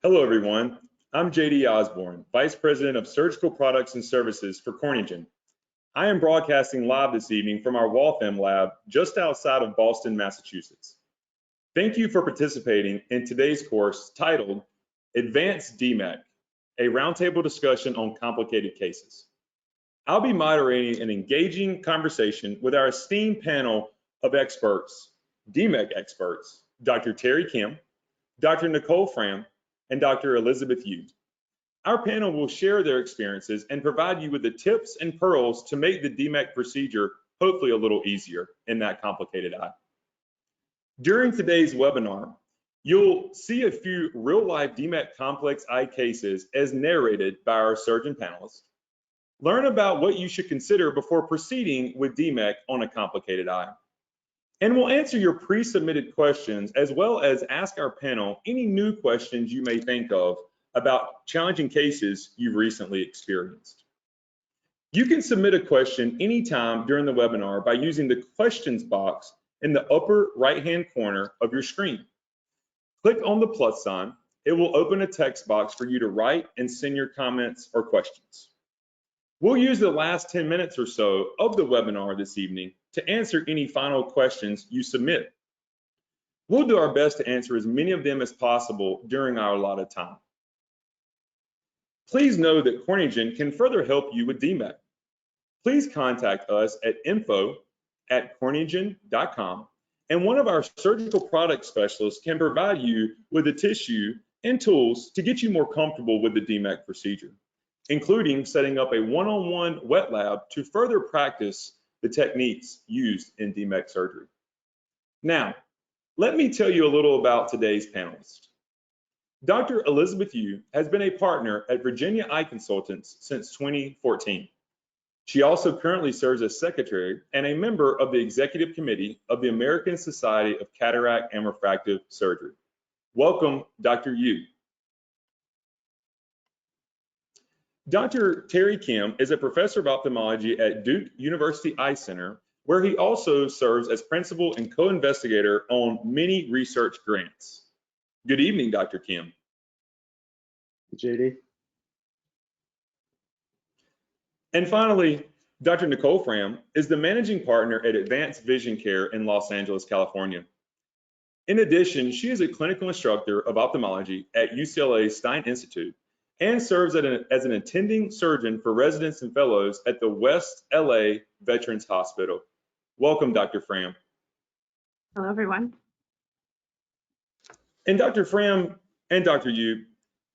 Hello, everyone. I'm JD Osborne, Vice President of Surgical Products and Services for Corningen. I am broadcasting live this evening from our Waltham lab just outside of Boston, Massachusetts. Thank you for participating in today's course titled Advanced DMEK, a roundtable discussion on complicated cases. I'll be moderating an engaging conversation with our esteemed panel of experts, DMEK experts, Dr. Terry Kim, Dr. Nicole Fram, and Dr. Elizabeth Yu. Our panel will share their experiences and provide you with the tips and pearls to make the DMEK procedure hopefully a little easier in that complicated eye. During today's webinar, you'll see a few real-life DMEK complex eye cases as narrated by our surgeon panelists. Learn about what you should consider before proceeding with DMEK on a complicated eye. And we'll answer your pre-submitted questions as well as ask our panel any new questions you may think of about challenging cases you've recently experienced. You can submit a question anytime during the webinar by using the questions box in the upper right-hand corner of your screen. Click on the plus sign. It will open a text box for you to write and send your comments or questions. We'll use the last 10 minutes or so of the webinar this evening to answer any final questions you submit. We'll do our best to answer as many of them as possible during our allotted time. Please know that Corningen can further help you with DMEK. Please contact us at info@corningen.com, and one of our surgical product specialists can provide you with a tissue and tools to get you more comfortable with the DMEK procedure, including setting up a one-on-one wet lab to further practice the techniques used in DMEK surgery. Now, let me tell you a little about today's panelist. Dr. Elizabeth Yu has been a partner at Virginia Eye Consultants since 2014. She also currently serves as secretary and a member of the executive committee of the American Society of Cataract and Refractive Surgery. Welcome, Dr. Yu. Dr. Terry Kim is a professor of ophthalmology at Duke University Eye Center, where he also serves as principal and co-investigator on many research grants. Good evening, Dr. Kim. JD. And finally, Dr. Nicole Fram is the managing partner at Advanced Vision Care in Los Angeles, California. In addition, she is a clinical instructor of ophthalmology at UCLA Stein Institute and serves as an attending surgeon for residents and fellows at the West LA Veterans Hospital. Welcome, Dr. Fram. Hello, everyone. And Dr. Fram and Dr. Yu,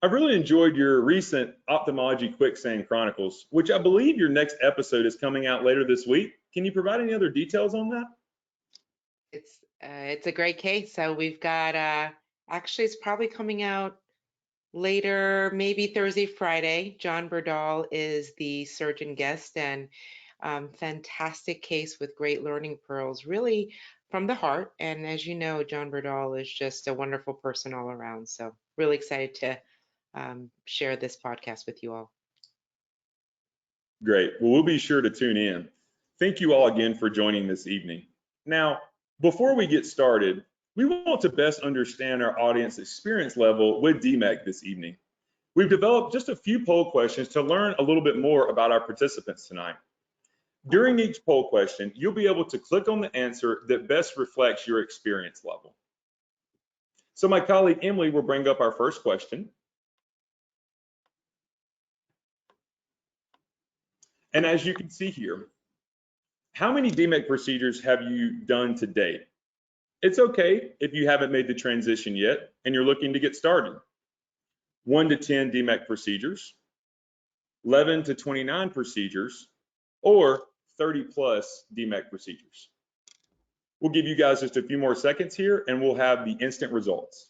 I've really enjoyed your recent Ophthalmology Quicksand Chronicles, which I believe your next episode is coming out later this week. Can you provide any other details on that? It's a great case. So we've got, actually it's probably coming out later, maybe Thursday, Friday. John Berdahl is the surgeon guest, and fantastic case with great learning pearls, really from the heart. And as you know, John Berdahl is just a wonderful person all around. So really excited to share this podcast with you all. Great. Well, we'll be sure to tune in. Thank you all again for joining this evening. Now, before we get started, we want to best understand our audience experience level with DMEK this evening. We've developed just a few poll questions to learn a little bit more about our participants tonight. During each poll question, you'll be able to click on the answer that best reflects your experience level. So my colleague Emily will bring up our first question. And as you can see here, how many DMEK procedures have you done to date? It's okay if you haven't made the transition yet and you're looking to get started. 1 to 10 DMEK procedures, 11 to 29 procedures, or 30 plus DMEK procedures. We'll give you guys just a few more seconds here and we'll have the instant results.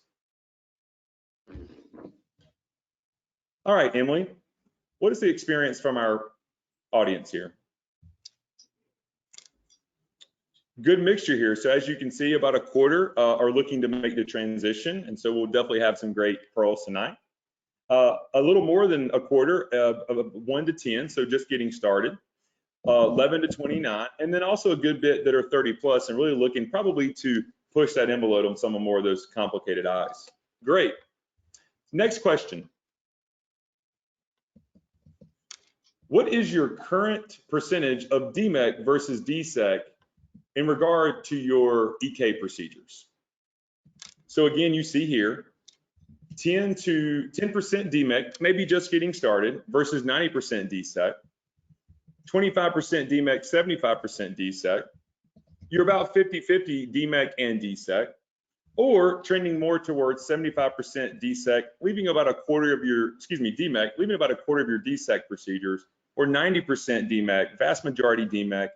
All right, Emily, what is the experience from our audience here? Good mixture here. So as you can see, about a quarter are looking to make the transition, and so we'll definitely have some great pearls tonight. A little more than a quarter of 1 to 10, so just getting started. 11 to 29, and then also a good bit that are 30 plus and really looking probably to push that envelope on some more of those complicated eyes. Great. Next question. What is your current percentage of DMEK versus DSEK in regard to your EK procedures? So again, you see here, 10% DMEK, maybe just getting started, versus 90% DSEK, 25% DMEK, 75% DSEK. You're about 50-50 DMEK and DSEK, or trending more towards 75% DSEK, leaving about a quarter of your, DMEK, leaving about a quarter of your DSEK procedures, or 90% DMEK, vast majority DMEK,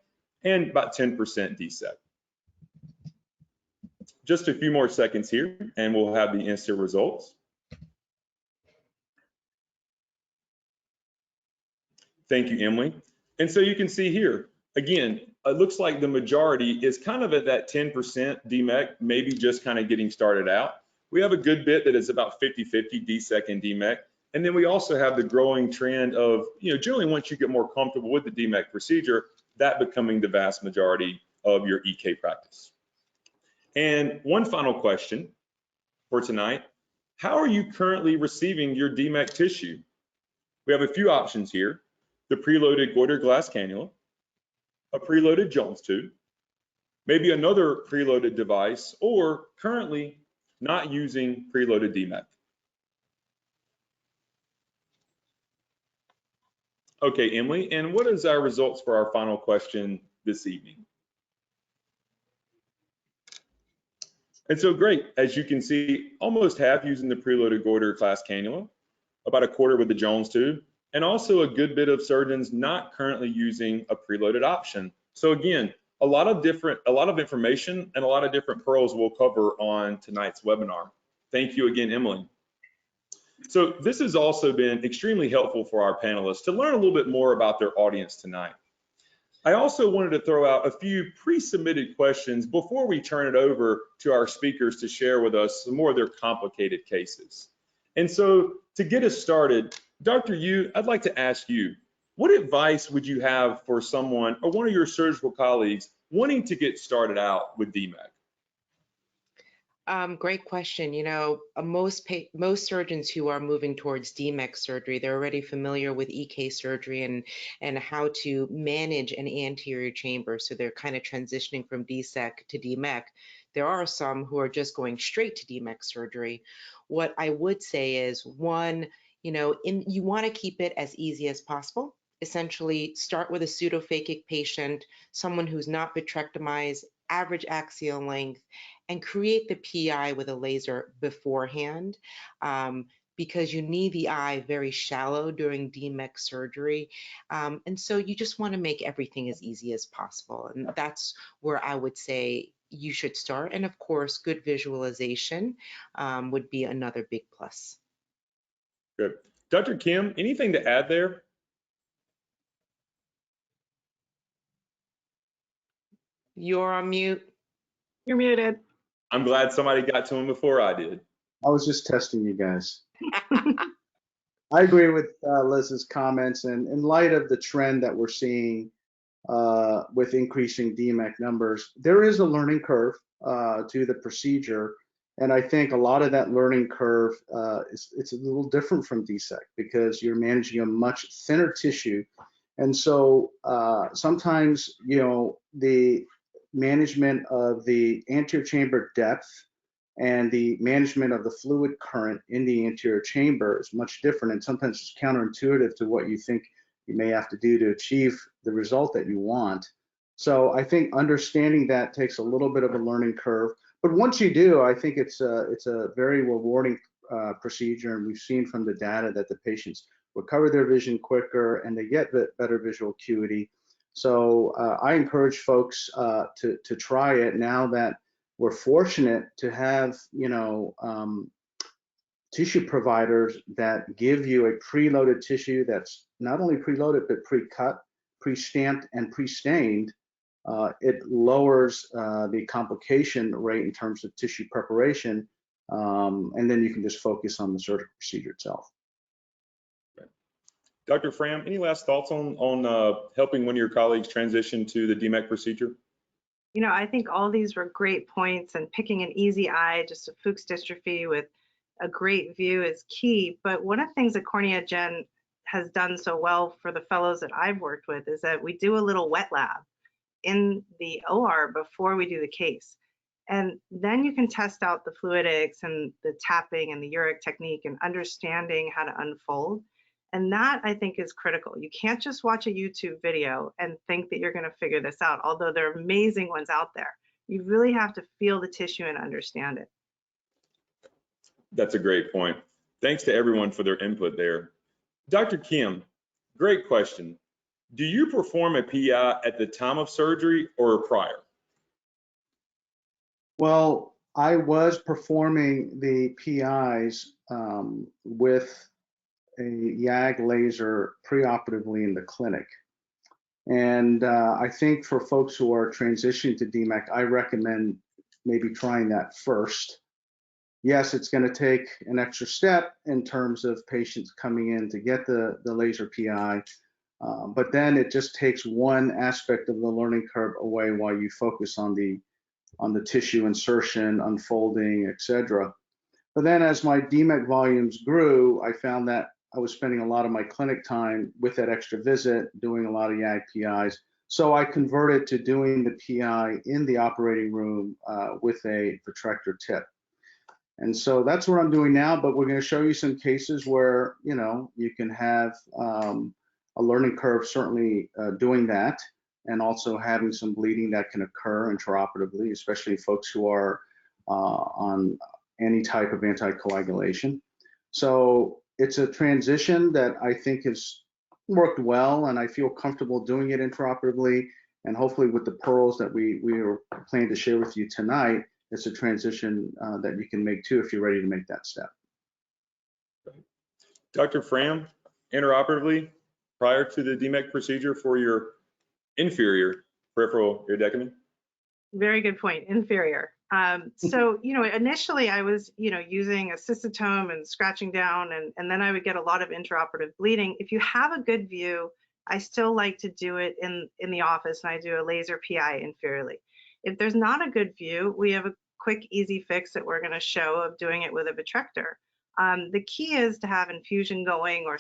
and about 10% DSEK. Just a few more seconds here, and we'll have the instant results. Thank you, Emily. And so you can see here, again, it looks like the majority is kind of at that 10% DMEK, maybe just kind of getting started out. We have a good bit that is about 50-50 DSEK and DMEK. And then we also have the growing trend of, generally once you get more comfortable with the DMEK procedure, that becoming the vast majority of your EK practice. And one final question for tonight, how are you currently receiving your DMEK tissue? We have a few options here, the preloaded goiter glass cannula, a preloaded Jones tube, maybe another preloaded device, or currently not using preloaded DMEK. Okay, Emily, and what is our results for our final question this evening? And so great, as you can see, almost half using the preloaded goiter class cannula, about a quarter with the Jones tube, and also a good bit of surgeons not currently using a preloaded option. So again, a lot of information and a lot of different pearls we'll cover on tonight's webinar. Thank you again, Emily. So this has also been extremely helpful for our panelists to learn a little bit more about their audience tonight. I also wanted to throw out a few pre-submitted questions before we turn it over to our speakers to share with us some more of their complicated cases. And so to get us started, Dr. Yu, I'd like to ask you, what advice would you have for someone or one of your surgical colleagues wanting to get started out with DMEK? Great question. Most surgeons who are moving towards DMEK surgery, they're already familiar with EK surgery and how to manage an anterior chamber. So they're kind of transitioning from DSEK to DMEK. There are some who are just going straight to DMEK surgery. What I would say is, one, you want to keep it as easy as possible. Essentially, start with a pseudophakic patient, someone who's not vitrectomized, average axial length, and create the PI with a laser beforehand, because you need the eye very shallow during DMEK surgery. And so you just want to make everything as easy as possible. And that's where I would say you should start. And of course, good visualization would be another big plus. Good. Dr. Kim, anything to add there? You're on mute. You're muted. I'm glad somebody got to him before I did. I was just testing you guys. I agree with Liz's comments, and in light of the trend that we're seeing with increasing DMEK numbers, there is a learning curve to the procedure, and I think a lot of that learning curve it's a little different from DSEK because you're managing a much thinner tissue, and so sometimes the management of the anterior chamber depth and the management of the fluid current in the anterior chamber is much different, and sometimes it's counterintuitive to what you think you may have to do to achieve the result that you want. So I think understanding that takes a little bit of a learning curve, but once you do, I think it's a very rewarding procedure, and we've seen from the data that the patients recover their vision quicker and they get better visual acuity. So I encourage folks to try it now that we're fortunate to have tissue providers that give you a preloaded tissue that's not only preloaded but pre-cut, pre-stamped, and pre-stained. It lowers the complication rate in terms of tissue preparation, and then you can just focus on the surgical procedure itself. Dr. Fram, any last thoughts on helping one of your colleagues transition to the DMEK procedure? I think all these were great points, and picking an easy eye, just a Fuchs dystrophy with a great view is key. But one of the things that Cornea Gen has done so well for the fellows that I've worked with is that we do a little wet lab in the OR before we do the case. And then you can test out the fluidics and the tapping and the uric technique and understanding how to unfold. And that, I think, is critical. You can't just watch a YouTube video and think that you're going to figure this out, although there are amazing ones out there. You really have to feel the tissue and understand it. That's a great point. Thanks to everyone for their input there. Dr. Kim, great question. Do you perform a PI at the time of surgery or prior? Well, I was performing the PIs with a YAG laser preoperatively in the clinic. And I think for folks who are transitioning to DMEK, I recommend maybe trying that first. Yes, it's going to take an extra step in terms of patients coming in to get the laser PI, but then it just takes one aspect of the learning curve away while you focus on the tissue insertion, unfolding, etc. But then as my DMEK volumes grew, I found that I was spending a lot of my clinic time with that extra visit, doing a lot of YAG PIs. So I converted to doing the PI in the operating room with a protractor tip. And so that's what I'm doing now, but we're going to show you some cases where, you know, you can have a learning curve certainly doing that, and also having some bleeding that can occur intraoperatively, especially folks who are on any type of anticoagulation. So it's a transition that I think has worked well, and I feel comfortable doing it intraoperatively. And hopefully with the pearls that we are planning to share with you tonight, it's a transition that you can make too if you're ready to make that step. Dr. Fram, intraoperatively prior to the DMEK procedure for your inferior peripheral iridotomy? Very good point, inferior. So, you know, initially I was, you know, using a cystotome and scratching down, and then I would get a lot of intraoperative bleeding. If you have a good view, I still like to do it in the office, and I do a laser PI inferiorly. If there's not a good view, we have a quick, easy fix that we're going to show of doing it with a vitrector. The key is to have infusion going, or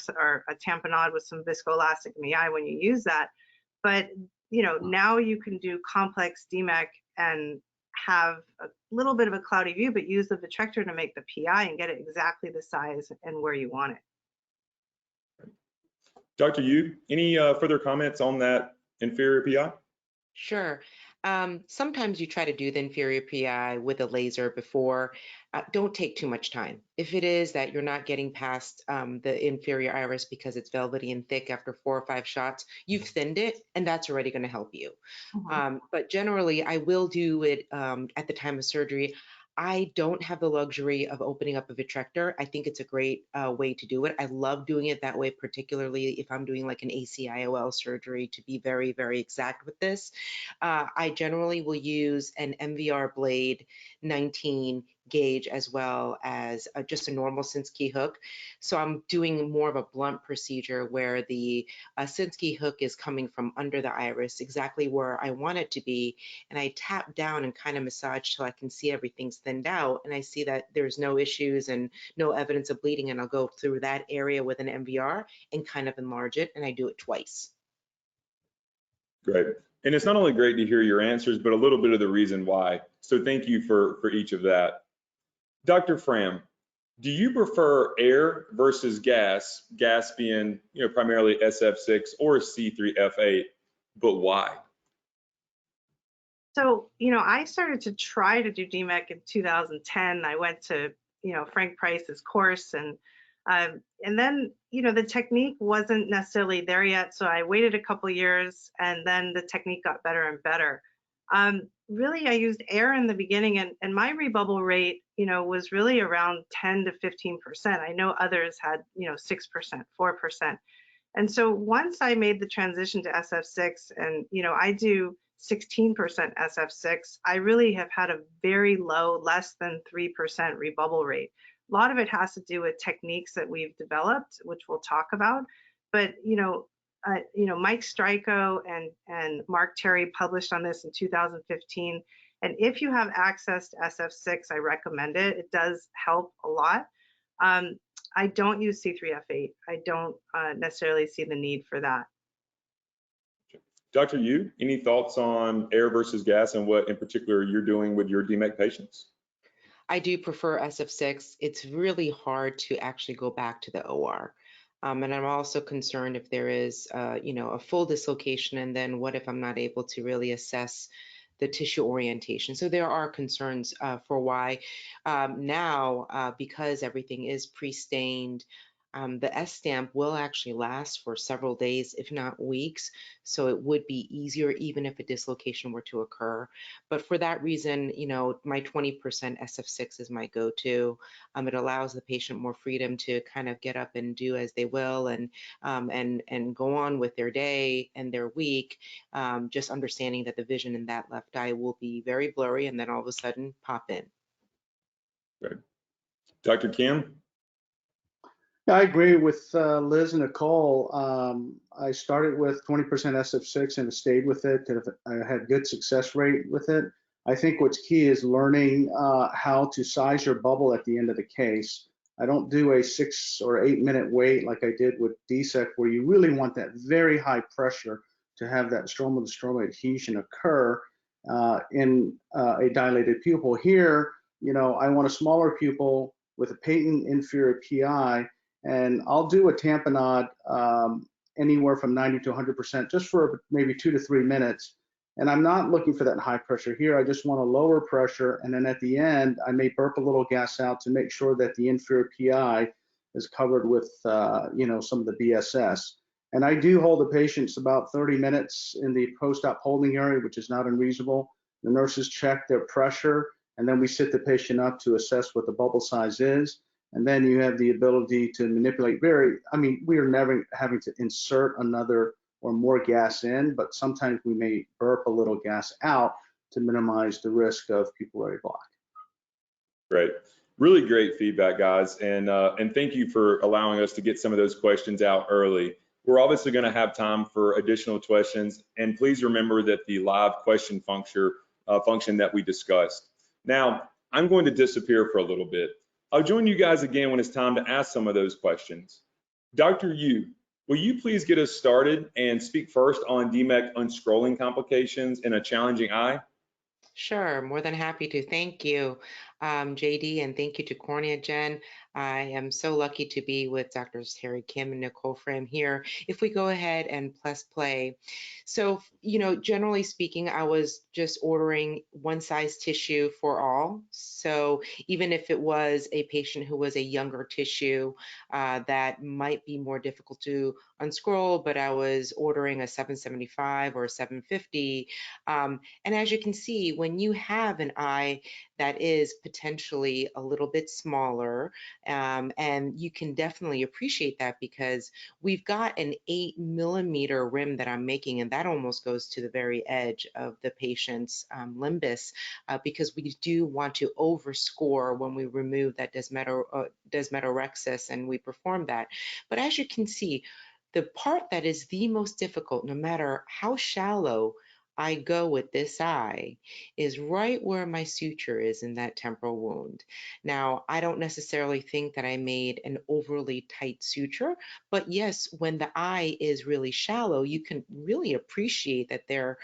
a tamponade with some viscoelastic in the eye when you use that. But, you know, now you can do complex DMEK and have a little bit of a cloudy view, but use the vitrector to make the PI and get it exactly the size and where you want it. Dr. Yu, any further comments on that inferior PI? Sure. Sometimes you try to do the inferior PI with a laser before. Don't take too much time. If it is that you're not getting past the inferior iris because it's velvety and thick after 4 or 5 shots, you've thinned it, and that's already going to help you. But generally, I will do it at the time of surgery. I don't have the luxury of opening up a vitrector. I think it's a great way to do it. I love doing it that way, particularly if I'm doing like an ACIOL surgery, to be very, very exact with this. I generally will use an MVR blade 19 gauge as well as just a normal Sinskey hook. So I'm doing more of a blunt procedure where the Sinskey hook is coming from under the iris, exactly where I want it to be. And I tap down and kind of massage till I can see everything's thinned out. And I see that there's no issues and no evidence of bleeding. And I'll go through that area with an MVR and kind of enlarge it. And I do it twice. Great. And it's not only great to hear your answers, but a little bit of the reason why. So thank you for each of that. Dr. Fram, do you prefer air versus gas, gas being, you know, primarily SF6 or C3F8, but why? So, you know, I started to try to do DMEK in 2010. I went to, you know, Frank Price's course, and then, you know, the technique wasn't necessarily there yet. So I waited a couple of years, and then the technique got better and better. Really, I used air in the beginning, and my rebubble rate, you know, was really around 10 to 15%. I know others had, you know, 6%, 4%. And so once I made the transition to SF6, and, you know, I do 16% SF6, I really have had a very low, less than 3% rebubble rate. A lot of it has to do with techniques that we've developed, which we'll talk about. But, you know, Mike Stryko and Mark Terry published on this in 2015. And if you have access to SF6, I recommend it. It does help a lot. I don't use C3F8. I don't necessarily see the need for that. Dr. Yu, any thoughts on air versus gas and what in particular you're doing with your DMEK patients? I do prefer SF6. It's really hard to actually go back to the OR. And I'm also concerned if there is, a full dislocation, and then what if I'm not able to really assess the tissue orientation? So there are concerns for why now, because everything is pre-stained, the S stamp will actually last for several days, if not weeks. So it would be easier even if a dislocation were to occur. But for that reason, my 20% SF6 is my go-to. It allows the patient more freedom to kind of get up and do as they will, and go on with their day and their week, just understanding that the vision in that left eye will be very blurry and then all of a sudden pop in. Right. Dr. Kim? I agree with Liz and Nicole. I started with 20% SF6 and stayed with it. I had good success rate with it. I think what's key is learning how to size your bubble at the end of the case. I don't do a 6 or 8 minute wait like I did with DSEK, where you really want that very high pressure to have that stroma-to-stroma adhesion occur in a dilated pupil. Here, I want a smaller pupil with a patent inferior PI, and I'll do a tamponade anywhere from 90 to 100% just for maybe 2 to 3 minutes. And I'm not looking for that high pressure here. I just want a lower pressure. And then at the end, I may burp a little gas out to make sure that the inferior PI is covered with, some of the BSS. And I do hold the patients about 30 minutes in the post-op holding area, which is not unreasonable. The nurses check their pressure, and then we sit the patient up to assess what the bubble size is. And then you have the ability to manipulate we are never having to insert another or more gas in, but sometimes we may burp a little gas out to minimize the risk of pupillary block. Great. Really great feedback, guys. And thank you for allowing us to get some of those questions out early. We're obviously going to have time for additional questions. And please remember that the live question function that we discussed. Now, I'm going to disappear for a little bit. I'll join you guys again when it's time to ask some of those questions. Dr. Yu, will you please get us started and speak first on DMEK unscrolling complications in a challenging eye? Sure, more than happy to. Thank you, JD, and thank you to Cornea Gen. I am so lucky to be with Drs. Terry Kim and Nicole Fram here. If we go ahead and press play. So, generally speaking, I was just ordering one size tissue for all. So even if it was a patient who was a younger tissue that might be more difficult to unscroll, but I was ordering a 775 or a 750. And as you can see, when you have an eye that is potentially a little bit smaller, and you can definitely appreciate that because we've got an 8mm rim that I'm making, and that almost goes to the very edge of the patient's limbus, because we do want to overscore when we remove that desmetorrhexis, and we perform that. But as you can see, the part that is the most difficult, no matter how shallow I go with this eye, is right where my suture is in that temporal wound. Now, I don't necessarily think that I made an overly tight suture, but yes, when the eye is really shallow, you can really appreciate that there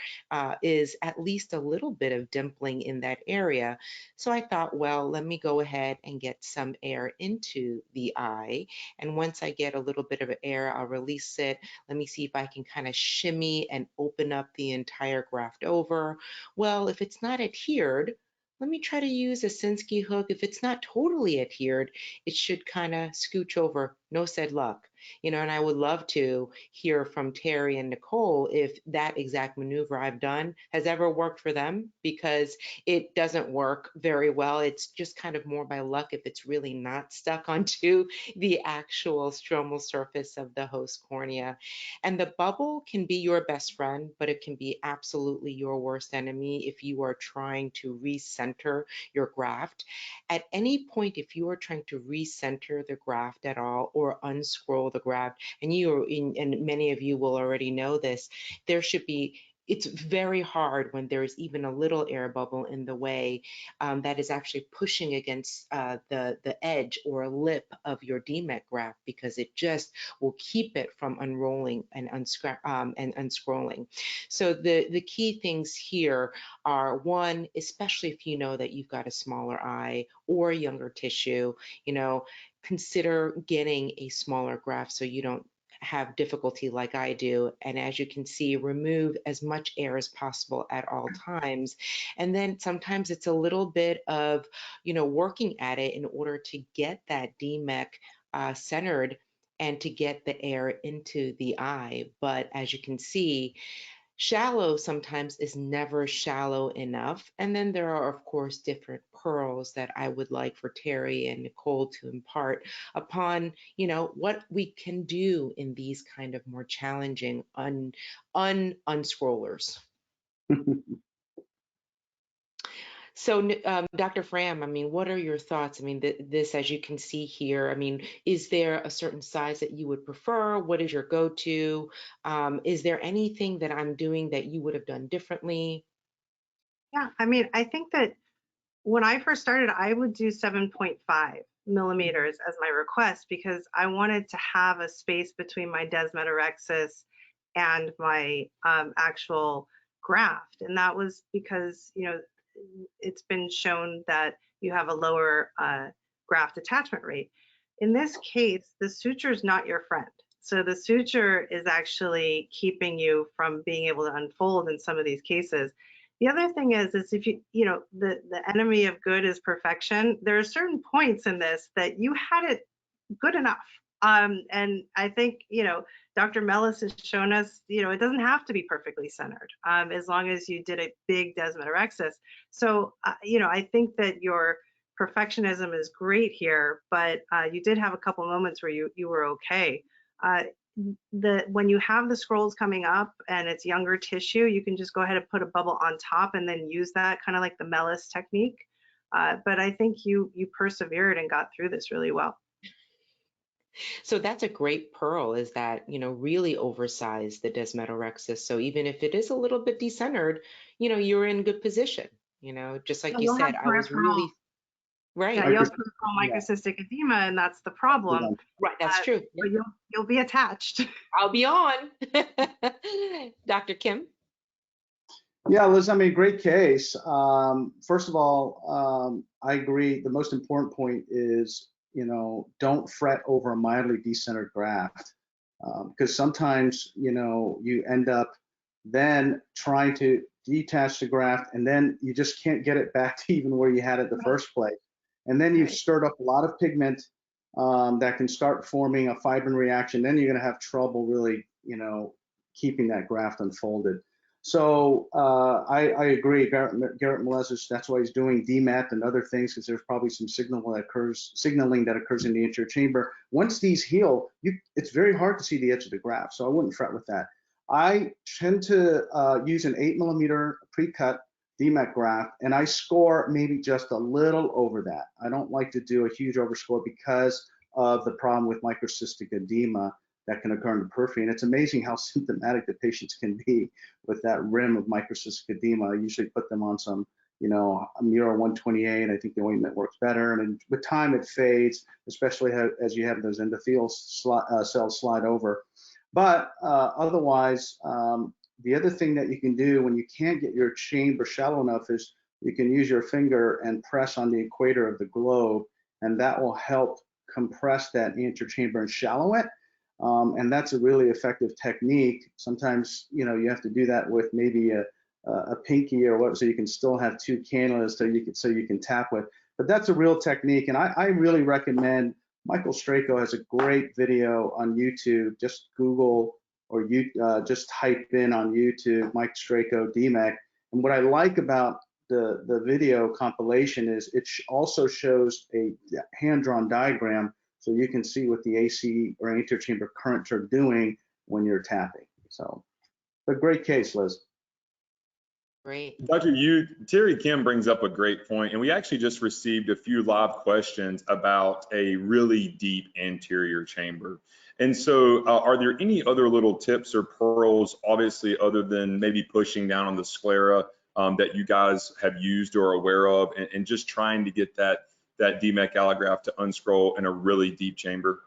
is at least a little bit of dimpling in that area. So I thought, well, let me go ahead and get some air into the eye. And once I get a little bit of air, I'll release it. Let me see if I can kind of shimmy and open up the entire graft over. Well, if it's not adhered, let me try to use a Sinskey hook. If it's not totally adhered, it should kind of scooch over. No said luck. And I would love to hear from Terry and Nicole if that exact maneuver I've done has ever worked for them, because it doesn't work very well. It's just kind of more by luck if it's really not stuck onto the actual stromal surface of the host cornea. And the bubble can be your best friend, but it can be absolutely your worst enemy if you are trying to recenter your graft. At any point, if you are trying to recenter the graft at all or unscroll the graft, and many of you will already know this, there should be it's very hard when there's even a little air bubble in the way that is actually pushing against the edge or lip of your DMEK graph, because it just will keep it from unrolling and unscrolling. So the key things here are, one, especially if you know that you've got a smaller eye or younger tissue, consider getting a smaller graph so you don't have difficulty like I do. And as you can see, remove as much air as possible at all times. And then sometimes it's a little bit of, working at it in order to get that DMEK centered and to get the air into the eye. But as you can see, shallow sometimes is never shallow enough. And then there are, of course, different pearls that I would like for Terry and Nicole to impart upon, what we can do in these kind of more challenging unscrollers. So, Dr. Fram, what are your thoughts? This, as you can see here, is there a certain size that you would prefer? What is your go-to? Is there anything that I'm doing that you would have done differently? Yeah, I think that when I first started, I would do 7.5 millimeters as my request, because I wanted to have a space between my desmetorexis and my actual graft. And that was because, it's been shown that you have a lower graft attachment rate. In this case, the suture is not your friend. So the suture is actually keeping you from being able to unfold in some of these cases. The other thing is if the enemy of good is perfection. There are certain points in this that you had it good enough. And I think, Dr. Mellis has shown us, it doesn't have to be perfectly centered as long as you did a big desmetorexis. So, I think that your perfectionism is great here, but you did have a couple moments where you were okay. When you have the scrolls coming up and it's younger tissue, you can just go ahead and put a bubble on top and then use that, kind of like the Mellis technique. But I think you persevered and got through this really well. So that's a great pearl, is that, really oversize the desmetorexis. So even if it is a little bit decentered, you're in good position, just like you said, I was really, right. Yeah, you'll have peripheral microcystic edema, and that's the problem. Right, that's true. But you'll be attached. I'll be on. Dr. Kim? Yeah, Liz, great case. First of all, I agree. The most important point is, don't fret over a mildly decentered graft, because sometimes, you end up then trying to detach the graft, and then you just can't get it back to even where you had it the first place. And then you've stirred up a lot of pigment that can start forming a fibrin reaction. Then you're going to have trouble really, keeping that graft unfolded. So I agree. Garrett Melezis, that's why he's doing DMET and other things, because there's probably some signaling that occurs in the anterior chamber. Once these heal, it's very hard to see the edge of the graft. So I wouldn't fret with that. I tend to use an 8 millimeter pre-cut DMEK graft, and I score maybe just a little over that. I don't like to do a huge overscore because of the problem with microcystic edema that can occur in the periphery. And it's amazing how symptomatic the patients can be with that rim of microcystic edema. I usually put them on some, Mura 128. I think the ointment works better. And with time, it fades, especially as you have those endothelial cells slide over. But otherwise, the other thing that you can do when you can't get your chamber shallow enough is you can use your finger and press on the equator of the globe, and that will help compress that anterior chamber and shallow it. And that's a really effective technique. Sometimes, you have to do that with maybe a pinky or what, so you can still have two cannulas so you can tap with. But that's a real technique, and I really recommend. Michael Strako has a great video on YouTube. Just Google or just type in on YouTube Mike Strako DMEK. And what I like about the video compilation is it also shows a hand-drawn diagram, so you can see what the AC or anterior chamber currents are doing when you're tapping. So, a great case, Liz. Great. Dr. Yu, Terry Kim brings up a great point, and we actually just received a few live questions about a really deep anterior chamber. And so are there any other little tips or pearls, obviously, other than maybe pushing down on the sclera that you guys have used or are aware of, and just trying to get that DMEK allograft to unscroll in a really deep chamber?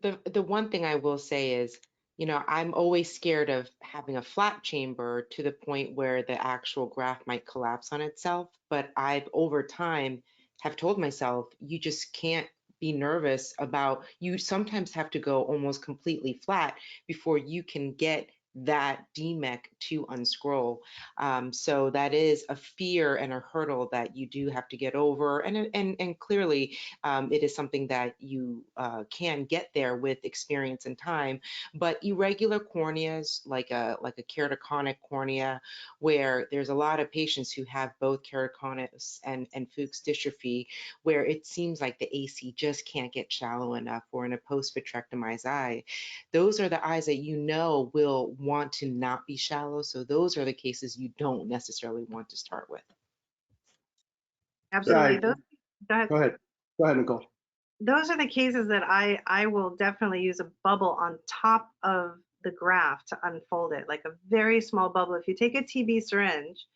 The one thing I will say is, I'm always scared of having a flat chamber to the point where the actual graft might collapse on itself. But I've over time have told myself, you just can't be nervous about, you sometimes have to go almost completely flat before you can get that DMEK to unscroll. So that is a fear and a hurdle that you do have to get over. And clearly, it is something that you can get there with experience and time. But irregular corneas, like a keratoconic cornea, where there's a lot of patients who have both keratoconus and Fuchs dystrophy, where it seems like the AC just can't get shallow enough, or in a post-vitrectomized eye, those are the eyes that will want to not be shallow. So those are the cases you don't necessarily want to start with. Absolutely. Yeah, Those, go ahead. Go ahead, Nicole. those are the cases that I will definitely use a bubble on top of the graft to unfold it, like a very small bubble. If you take a TB syringe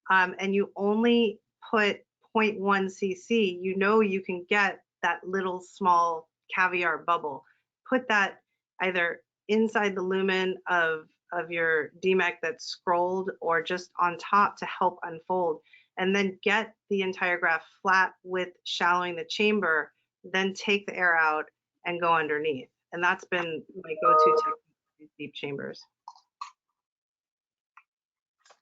and you only put 0.1 cc, you can get that little small caviar bubble. Put that either inside the lumen of your DMEK that's scrolled, or just on top to help unfold, and then get the entire graft flat with shallowing the chamber, then take the air out and go underneath. And that's been my go-to technique for these deep chambers.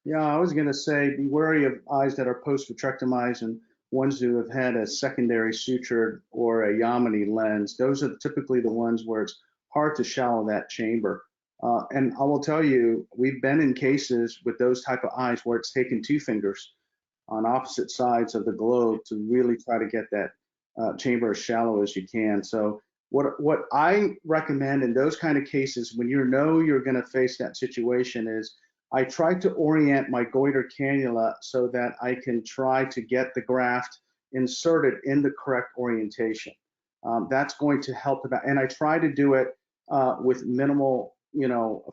Yeah, I was going to say, be wary of eyes that are post-vitrectomized and ones who have had a secondary suture or a Yamini lens. Those are typically the ones where it's hard to shallow that chamber. And I will tell you, we've been in cases with those type of eyes where it's taken 2 fingers on opposite sides of the globe to really try to get that chamber as shallow as you can. So what I recommend in those kind of cases, when you know you're going to face that situation, is I try to orient my goiter cannula so that I can try to get the graft inserted in the correct orientation. That's going to help about, and I try to do it with minimal,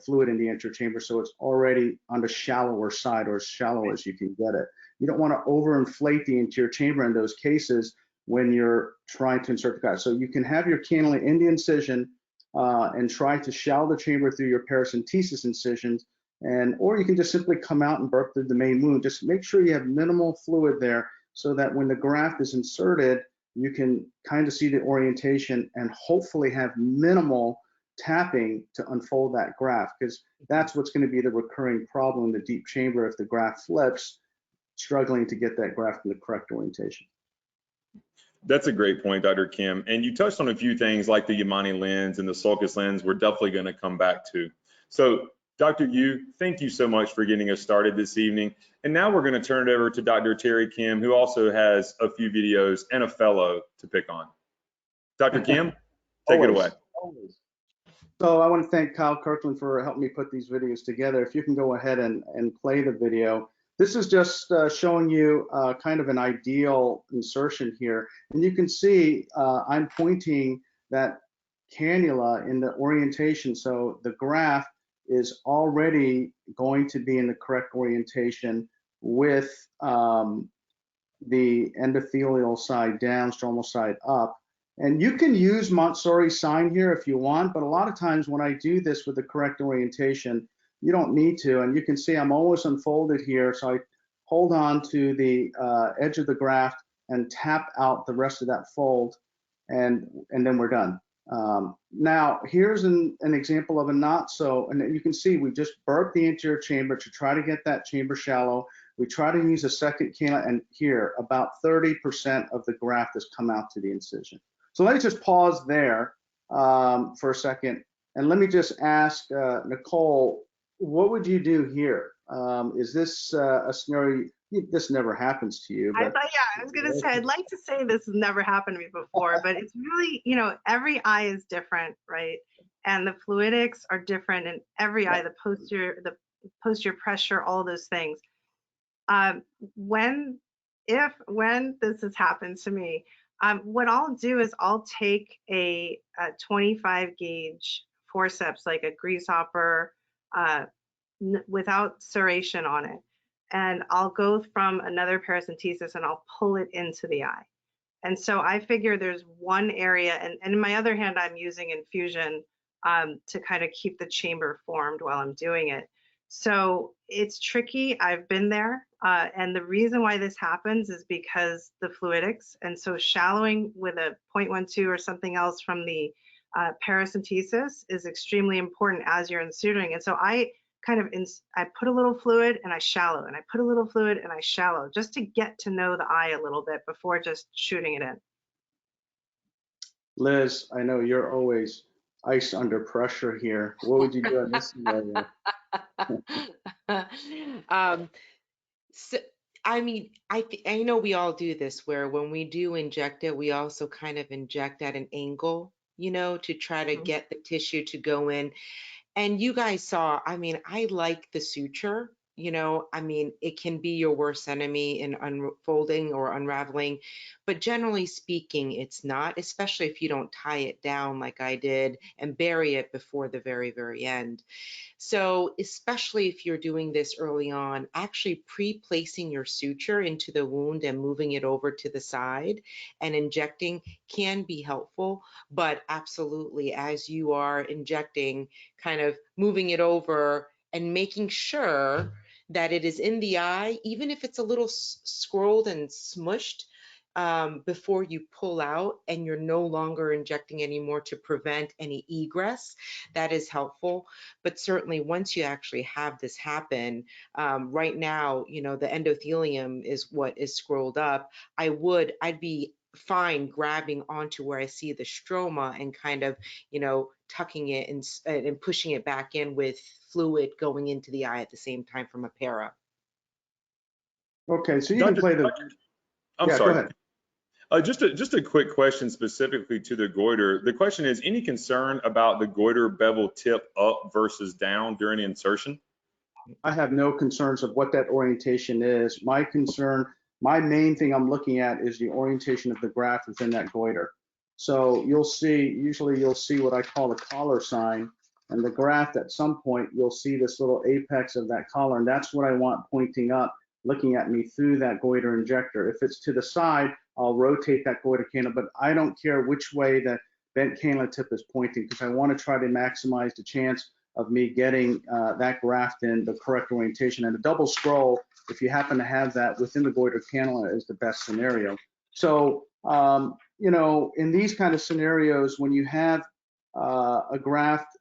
fluid in the anterior chamber, so it's already on the shallower side, or as shallow as you can get it. You don't want to overinflate the anterior chamber in those cases when you're trying to insert the graft. So you can have your cannula in the incision and try to shallow the chamber through your paracentesis incisions, or you can just simply come out and burp through the main wound. Just make sure you have minimal fluid there so that when the graft is inserted, you can kind of see the orientation and hopefully have minimal tapping to unfold that graft, because that's what's going to be the recurring problem in the deep chamber if the graft flips, struggling to get that graft in the correct orientation. That's a great point, Dr. Kim. And you touched on a few things like the Yamani lens and the sulcus lens we're definitely going to come back to. So Dr. Yu, thank you so much for getting us started this evening. And now we're going to turn it over to Dr. Terry Kim, who also has a few videos and a fellow to pick on. Dr. Kim, take it away. Always. So I want to thank Kyle Kirkland for helping me put these videos together. If you can go ahead and play the video. This is just showing you kind of an ideal insertion here. And you can see I'm pointing that cannula in the orientation. So the graft is already going to be in the correct orientation with the endothelial side down, stromal side up. And you can use Montsori's sign here if you want, but a lot of times when I do this with the correct orientation, you don't need to. And you can see I'm almost unfolded here. So I hold on to the edge of the graft and tap out the rest of that fold, and then we're done. Now, here's an example of a not so, and you can see we just burped the anterior chamber to try to get that chamber shallow. We try to use a second cannula, and here, about 30% of the graft has come out to the incision. So let me just pause there for a second, and let me just ask Nicole, what would you do here? Is this a scenario, this never happens to you? But I was gonna say, I'd like to say this has never happened to me before, but it's really, every eye is different, right? And the fluidics are different in every eye. The posterior pressure, all those things. When this has happened to me, what I'll do is I'll take a 25 gauge forceps, like a grease hopper, without serration on it, and I'll go from another paracentesis and I'll pull it into the eye. And so I figure there's one area, and in my other hand, I'm using infusion to kind of keep the chamber formed while I'm doing it. So it's tricky. I've been there. And the reason why this happens is because the fluidics. And so shallowing with a 0.12 or something else from the paracentesis is extremely important as you're insuturing. And so I put a little fluid and I shallow, and I put a little fluid and I shallow, just to get to know the eye a little bit before just shooting it in. Liz, I know you're always ice under pressure here. What would you do in this scenario? So, I mean, I know we all do this, where when we do inject it, we also kind of inject at an angle, to try to get the tissue to go in. And you guys saw, I mean, I like the suture, I mean, it can be your worst enemy in unfolding or unraveling, but generally speaking, it's not, especially if you don't tie it down like I did and bury it before the very, very end. So especially if you're doing this early on, actually pre-placing your suture into the wound and moving it over to the side and injecting can be helpful, but absolutely, as you are injecting, kind of moving it over and making sure that it is in the eye, even if it's a little scrolled and smushed, before you pull out and you're no longer injecting anymore to prevent any egress. That is helpful. But certainly once you actually have this happen, right now, the endothelium is what is scrolled up. I'd be fine grabbing onto where I see the stroma and kind of, tucking it and pushing it back in with fluid going into the eye at the same time from a para. Okay, so you can play the. I'm sorry. Go ahead. Just a quick question specifically to the goiter. The question is, any concern about the goiter bevel tip up versus down during insertion? I have no concerns of what that orientation is. My main thing I'm looking at is the orientation of the graft within that goiter. So usually you'll see what I call the collar sign, and the graft at some point, you'll see this little apex of that collar, and that's what I want pointing up, looking at me through that goiter injector. If it's to the side, I'll rotate that goiter cannula, but I don't care which way the bent cannula tip is pointing, because I want to try to maximize the chance of me getting that graft in the correct orientation. And a double scroll, if you happen to have that within the goiter cannula, is the best scenario. So, in these kind of scenarios, when you have a graft,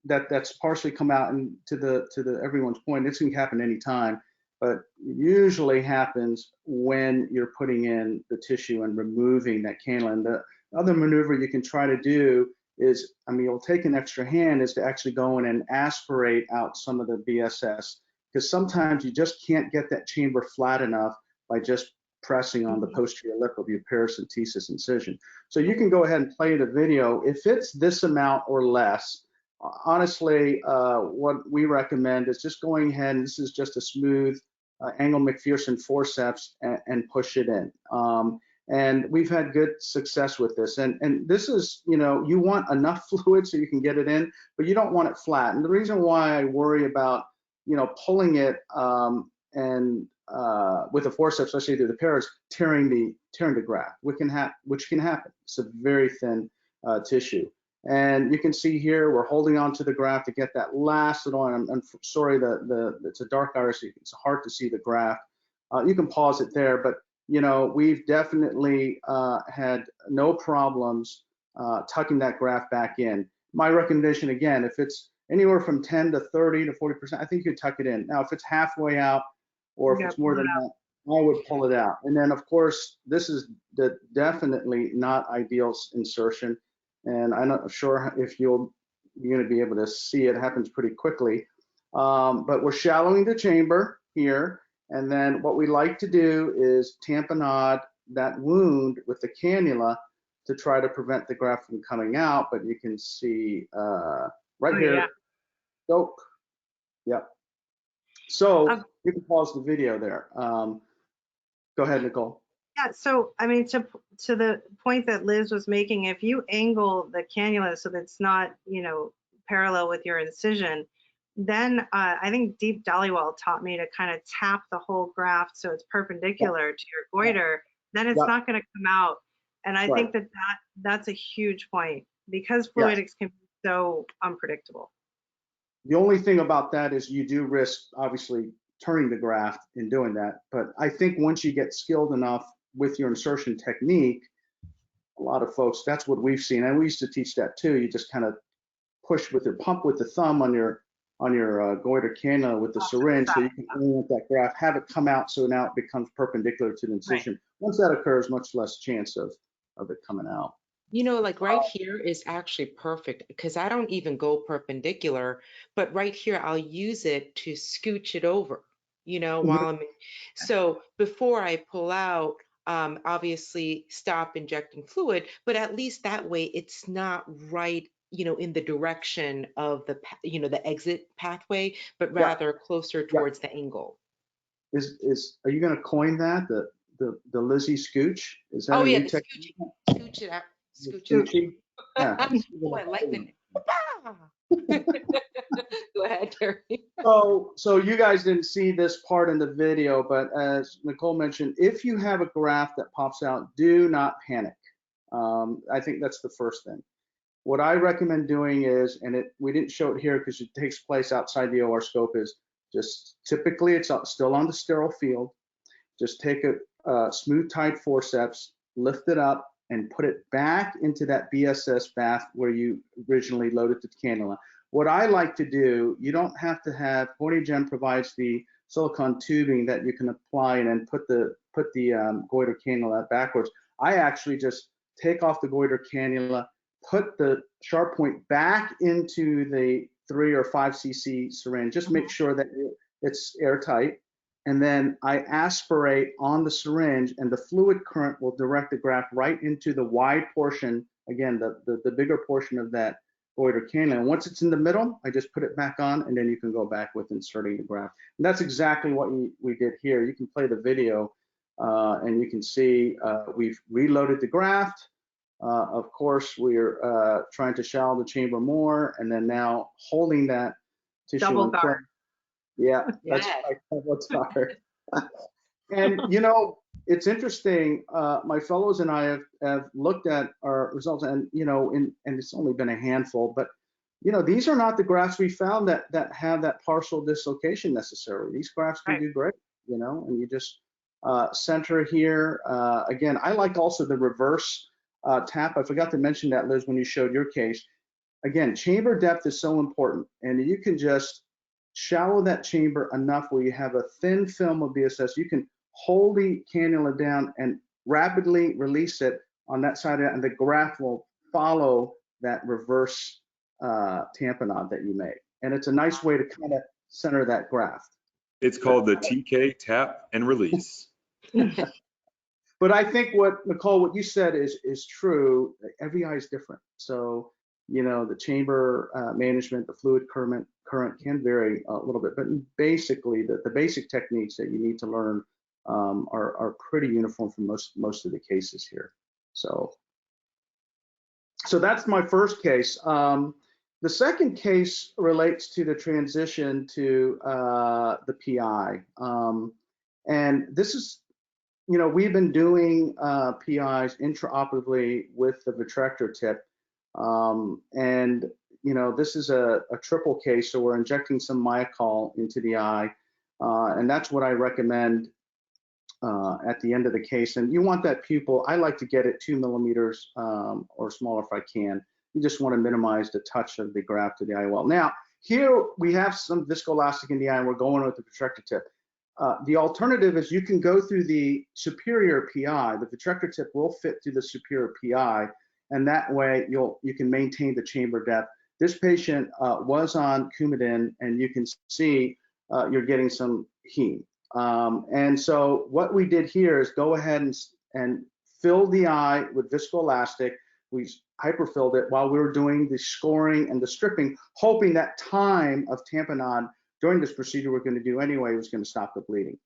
that's partially come out, and to the everyone's point, this can happen anytime, but it usually happens when you're putting in the tissue and removing that cannula. And the other maneuver you can try to do is, you'll take an extra hand, is to actually go in and aspirate out some of the BSS, because sometimes you just can't get that chamber flat enough by just pressing on the posterior lip of your paracentesis incision. So you can go ahead and play the video. If it's this amount or less, honestly, what we recommend is just going ahead, and this is just a smooth angle McPherson forceps, and push it in. And we've had good success with this. And this is, you want enough fluid so you can get it in, but you don't want it flat. And the reason why I worry about, pulling it with a forceps, especially through the paras, tearing the graft, which can happen. It's a very thin tissue. And you can see here, we're holding on to the graft to get that last little, I'm sorry, it's a dark iris, so it's hard to see the graft. You can pause it there, but we've definitely had no problems tucking that graft back in. My recommendation, again, if it's anywhere from 10 to 30 to 40%, I think you tuck it in. Now, if it's halfway out, or if it's more than that, I would pull it out. And then, of course, this is definitely not ideal insertion. And I'm not sure if you're going to be able to see it. It happens pretty quickly. But we're shallowing the chamber here. And then what we like to do is tamponade that wound with the cannula to try to prevent the graft from coming out. But you can see right here, Yep. So you can pause the video there. Go ahead, Nicole. Yeah, so I mean, to the point that Liz was making, if you angle the cannula so that it's not, parallel with your incision, then I think Deep Dollywall taught me to kind of tap the whole graft so it's perpendicular to your goiter. Then it's not going to come out. And I think that's a huge point because fluidics can be so unpredictable. The only thing about that is you do risk, obviously, turning the graft in doing that. But I think once you get skilled enough with your insertion technique, a lot of folks, that's what we've seen. And we used to teach that too. You just kind of push with your pump with the thumb on your goiter cannula with the syringe, so you can orient that graft, have it come out so now it becomes perpendicular to the incision. Right. Once that occurs, much less chance of it coming out. Like right here is actually perfect because I don't even go perpendicular, but right here I'll use it to scooch it over, while I'm in. So before I pull out, obviously stop injecting fluid, but at least that way it's not right, in the direction of the, the exit pathway, but rather closer towards the angle. Are you going to coin that, the Lizzie scooch? Is that the scooch it out. Scoochie. Yeah. Oh, I like the Go ahead, Terry. So you guys didn't see this part in the video, but as Nicole mentioned, if you have a graft that pops out, do not panic. I think that's the first thing. What I recommend doing is, and we didn't show it here because it takes place outside the OR scope, is just typically it's still on the sterile field. Just take a smooth tied forceps, lift it up, and put it back into that BSS bath where you originally loaded the cannula. What I like to do, you don't have to have, CorneaGen provides the silicone tubing that you can apply and then put the goiter cannula backwards. I actually just take off the goiter cannula, put the sharp point back into the 3 or 5 cc syringe, just make sure that it's airtight. And then I aspirate on the syringe, and the fluid current will direct the graft right into the wide portion, again, the bigger portion of that goiter cannula. And once it's in the middle, I just put it back on, and then you can go back with inserting the graft. And that's exactly what we did here. You can play the video, and you can see we've reloaded the graft. Of course, we're trying to shallow the chamber more, and then now holding that tissue double guard. Yeah, that's what's hard. And it's interesting. My fellows and I have looked at our results, and and it's only been a handful, but these are not the grafts we found that have that partial dislocation necessarily. These grafts can do great, and you just center here. Again, I like also the reverse tap. I forgot to mention that, Liz, when you showed your case. Again, chamber depth is so important, and you can just shallow that chamber enough where you have a thin film of BSS. You can hold the cannula down and rapidly release it on that side, and the graft will follow that reverse tamponade that you made. And it's a nice way to kind of center that graft. It's called the TK tap and release. But I think Nicole, what you said is true. Every eye is different. So, the chamber management, the fluid current can vary a little bit, but basically the basic techniques that you need to learn are pretty uniform for most of the cases here. So that's my first case. The second case relates to the transition to the PI. And this is, we've been doing PIs intraoperatively with the vitrector tip. And this is a triple case, so we're injecting some Myocol into the eye, and that's what I recommend at the end of the case. And you want that pupil, I like to get it 2 millimeters or smaller if I can. You just want to minimize the touch of the graft to the eye wall. Now, here we have some viscoelastic in the eye, and we're going with the vitrector tip. The alternative is you can go through the superior PI. The vitrector tip will fit through the superior PI, and that way you can maintain the chamber depth. This patient was on Coumadin, and you can see you're getting some heme. And so what we did here is go ahead and fill the eye with viscoelastic. We hyperfilled it while we were doing the scoring and the stripping, hoping that time of tamponade during this procedure we're going to do anyway was going to stop the bleeding.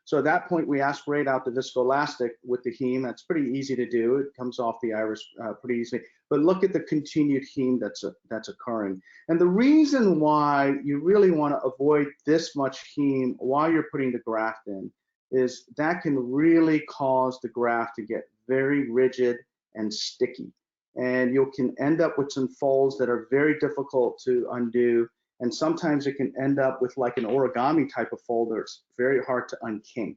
So at that point, we aspirate out the viscoelastic with the heme. That's pretty easy to do. It comes off the iris pretty easily. But look at the continued heme that's occurring. And the reason why you really want to avoid this much heme while you're putting the graft in is that can really cause the graft to get very rigid and sticky. And you can end up with some folds that are very difficult to undo. And sometimes it can end up with like an origami type of fold where it's very hard to unkink.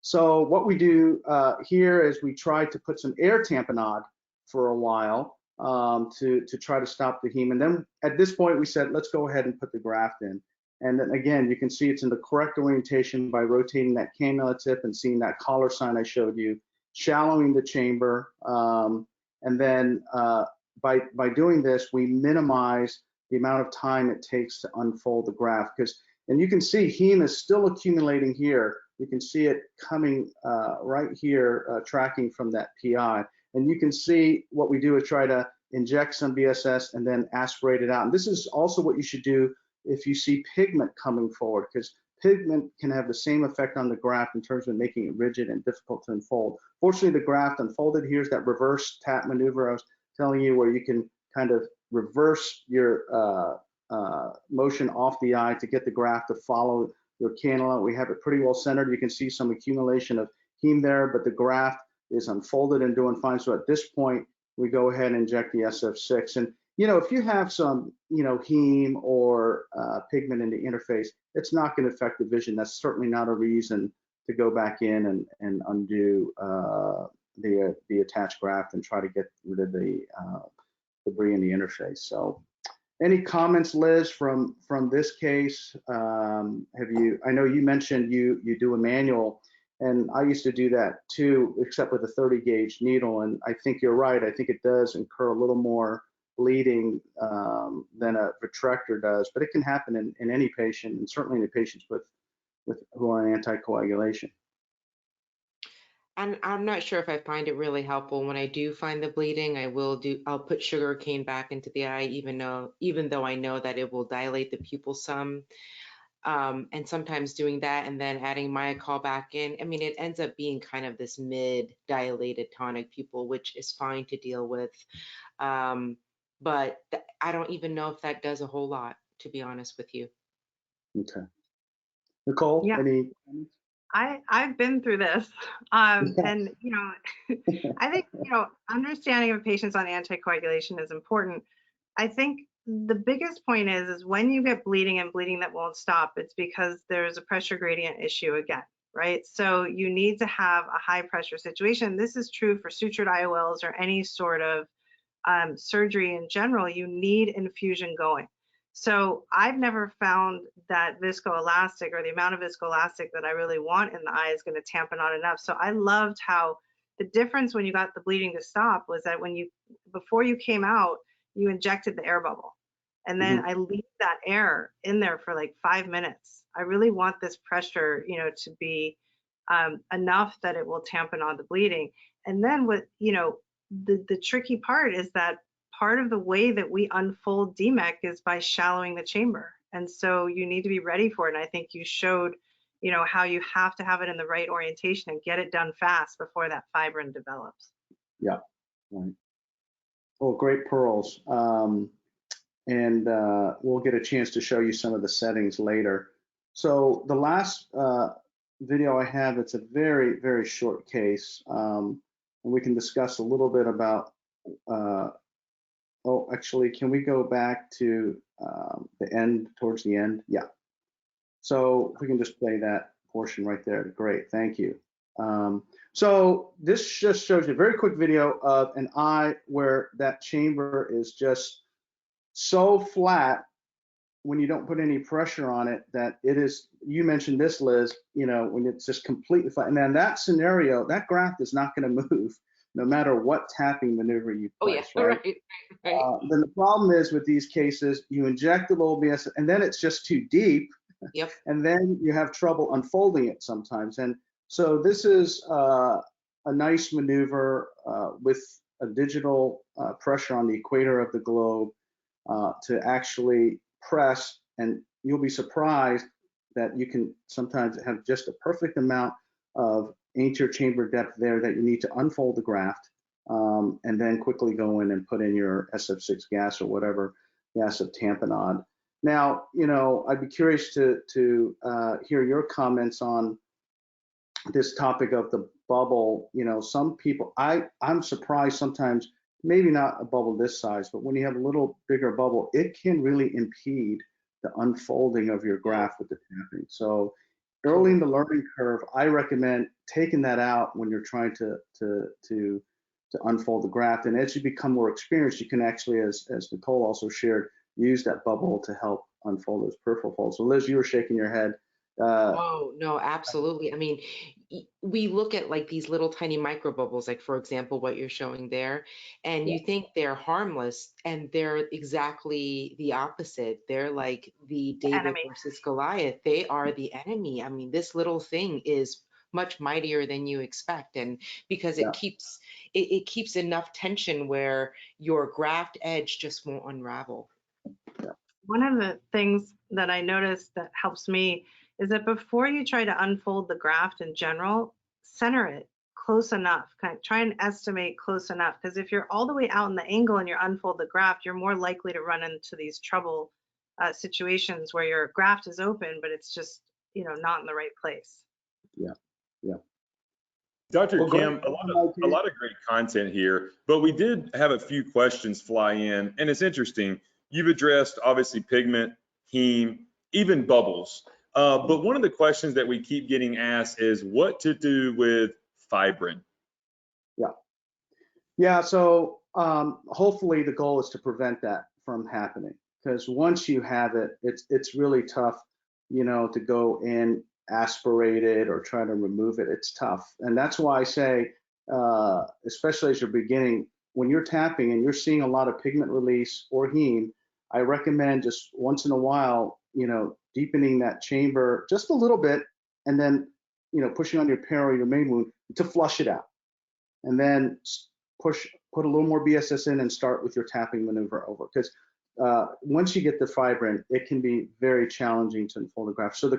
So what we do here is we try to put some air tamponade for a while to try to stop the heme. And then at this point we said, let's go ahead and put the graft in. And then again, you can see it's in the correct orientation by rotating that cannula tip and seeing that collar sign I showed you, shallowing the chamber. And then by doing this, we minimize the amount of time it takes to unfold the graft, and you can see heme is still accumulating here. You can see it coming right here, tracking from that PI. And you can see what we do is try to inject some BSS and then aspirate it out. And this is also what you should do if you see pigment coming forward, because pigment can have the same effect on the graft in terms of making it rigid and difficult to unfold. Fortunately, the graft unfolded. Here's that reverse tap maneuver I was telling you, where you can kind of reverse your motion off the eye to get the graft to follow your cannula. We have it pretty well centered. You can see some accumulation of heme there, but the graft is unfolded and doing fine. So at this point, we go ahead and inject the SF6. And, you know, if you have some, you know, heme or pigment in the interface, it's not going to affect the vision. That's certainly not a reason to go back in and undo the attached graft and try to get rid of the debris in the interface. So any comments, Liz, from this case? I know you mentioned you do a manual, and I used to do that too, except with a 30 gauge needle. And I think you're right. I think it does incur a little more bleeding than a retractor does, but it can happen in any patient, and certainly in the patients who are on anticoagulation. And I'm not sure if I find it really helpful. When I do find the bleeding, I'll put sugarcane back into the eye, even though I know that it will dilate the pupil some. And sometimes doing that and then adding myocol back in, I mean, it ends up being kind of this mid-dilated tonic pupil, which is fine to deal with. But I don't even know if that does a whole lot, to be honest with you. Okay. Nicole, Yeah. any comments? I've been through this, and you know, I think, you know, understanding of patients on anticoagulation is important. I think the biggest point is when you get bleeding and bleeding that won't stop, it's because there's a pressure gradient issue again, right? So you need to have a high pressure situation. This is true for sutured IOLs or any sort of surgery in general. You need infusion going. So I've never found that viscoelastic or the amount of viscoelastic that I really want in the eye is going to tamponade enough. So I loved how the difference when you got the bleeding to stop was that before you came out, you injected the air bubble. And then I leave that air in there for like 5 minutes. I really want this pressure, you know, to be enough that it will tamponade the bleeding. And then the tricky part is that part of the way that we unfold DMEK is by shallowing the chamber. And so you need to be ready for it. And I think you showed, you know, how you have to have it in the right orientation and get it done fast before that fibrin develops. Yeah, right. Well, great pearls. And we'll get a chance to show you some of the settings later. So the last video I have, it's a very, very short case. And we can discuss a little bit about oh, actually, can we go back to the end, towards the end? Yeah. So if we can just play that portion right there. Great, thank you. So this just shows you a very quick video of an eye where that chamber is just so flat when you don't put any pressure on it that it is, you mentioned this, Liz, you know, when it's just completely flat. And then that scenario, that graft is not going to move no matter what tapping maneuver you place, right? Then the problem is with these cases, you inject the little BS and then it's just too deep. Yep. And then you have trouble unfolding it sometimes. And so this is a nice maneuver with a digital pressure on the equator of the globe to actually press, and you'll be surprised that you can sometimes have just a perfect amount of anterior chamber depth there that you need to unfold the graft, and then quickly go in and put in your SF6 gas or whatever gas of tamponade. Now, I'd be curious to hear your comments on this topic of the bubble. Some people, I'm surprised sometimes, maybe not a bubble this size, but when you have a little bigger bubble, it can really impede the unfolding of your graft with the tapping. So early in the learning curve, I recommend taking that out when you're trying to unfold the graft. And as you become more experienced, you can actually, as Nicole also shared, use that bubble to help unfold those peripheral folds. So Liz, you were shaking your head. Oh, no, absolutely. I mean, we look at like these little tiny micro bubbles, like for example, what you're showing there, and you think they're harmless, and they're exactly the opposite. They're like the David enemy. versus Goliath. They are the enemy. I mean, this little thing is much mightier than you expect, and because Yeah. it keeps enough tension where your graft edge just won't unravel. One of the things that I noticed that helps me is that before you try to unfold the graft in general, center it close enough. Kind of try and estimate close enough, because if you're all the way out in the angle and you unfold the graft, you're more likely to run into these trouble situations where your graft is open, but it's just not in the right place. Yeah. Dr. Well, Kim, great. a lot of great content here, but we did have a few questions fly in, and it's interesting. You've addressed obviously pigment, heme, even bubbles. But one of the questions that we keep getting asked is what to do with fibrin. Yeah. So hopefully the goal is to prevent that from happening, because once you have it, it's really tough, to go in, aspirate it, or try to remove it. It's tough, and that's why I say, especially as you're beginning, when you're tapping and you're seeing a lot of pigment release or heme, I recommend just once in a while, deepening that chamber just a little bit, and then, pushing on your perio, your main wound, to flush it out, and then put a little more BSS in and start with your tapping maneuver over. Because once you get the fibrin, it can be very challenging to unfold the graft. So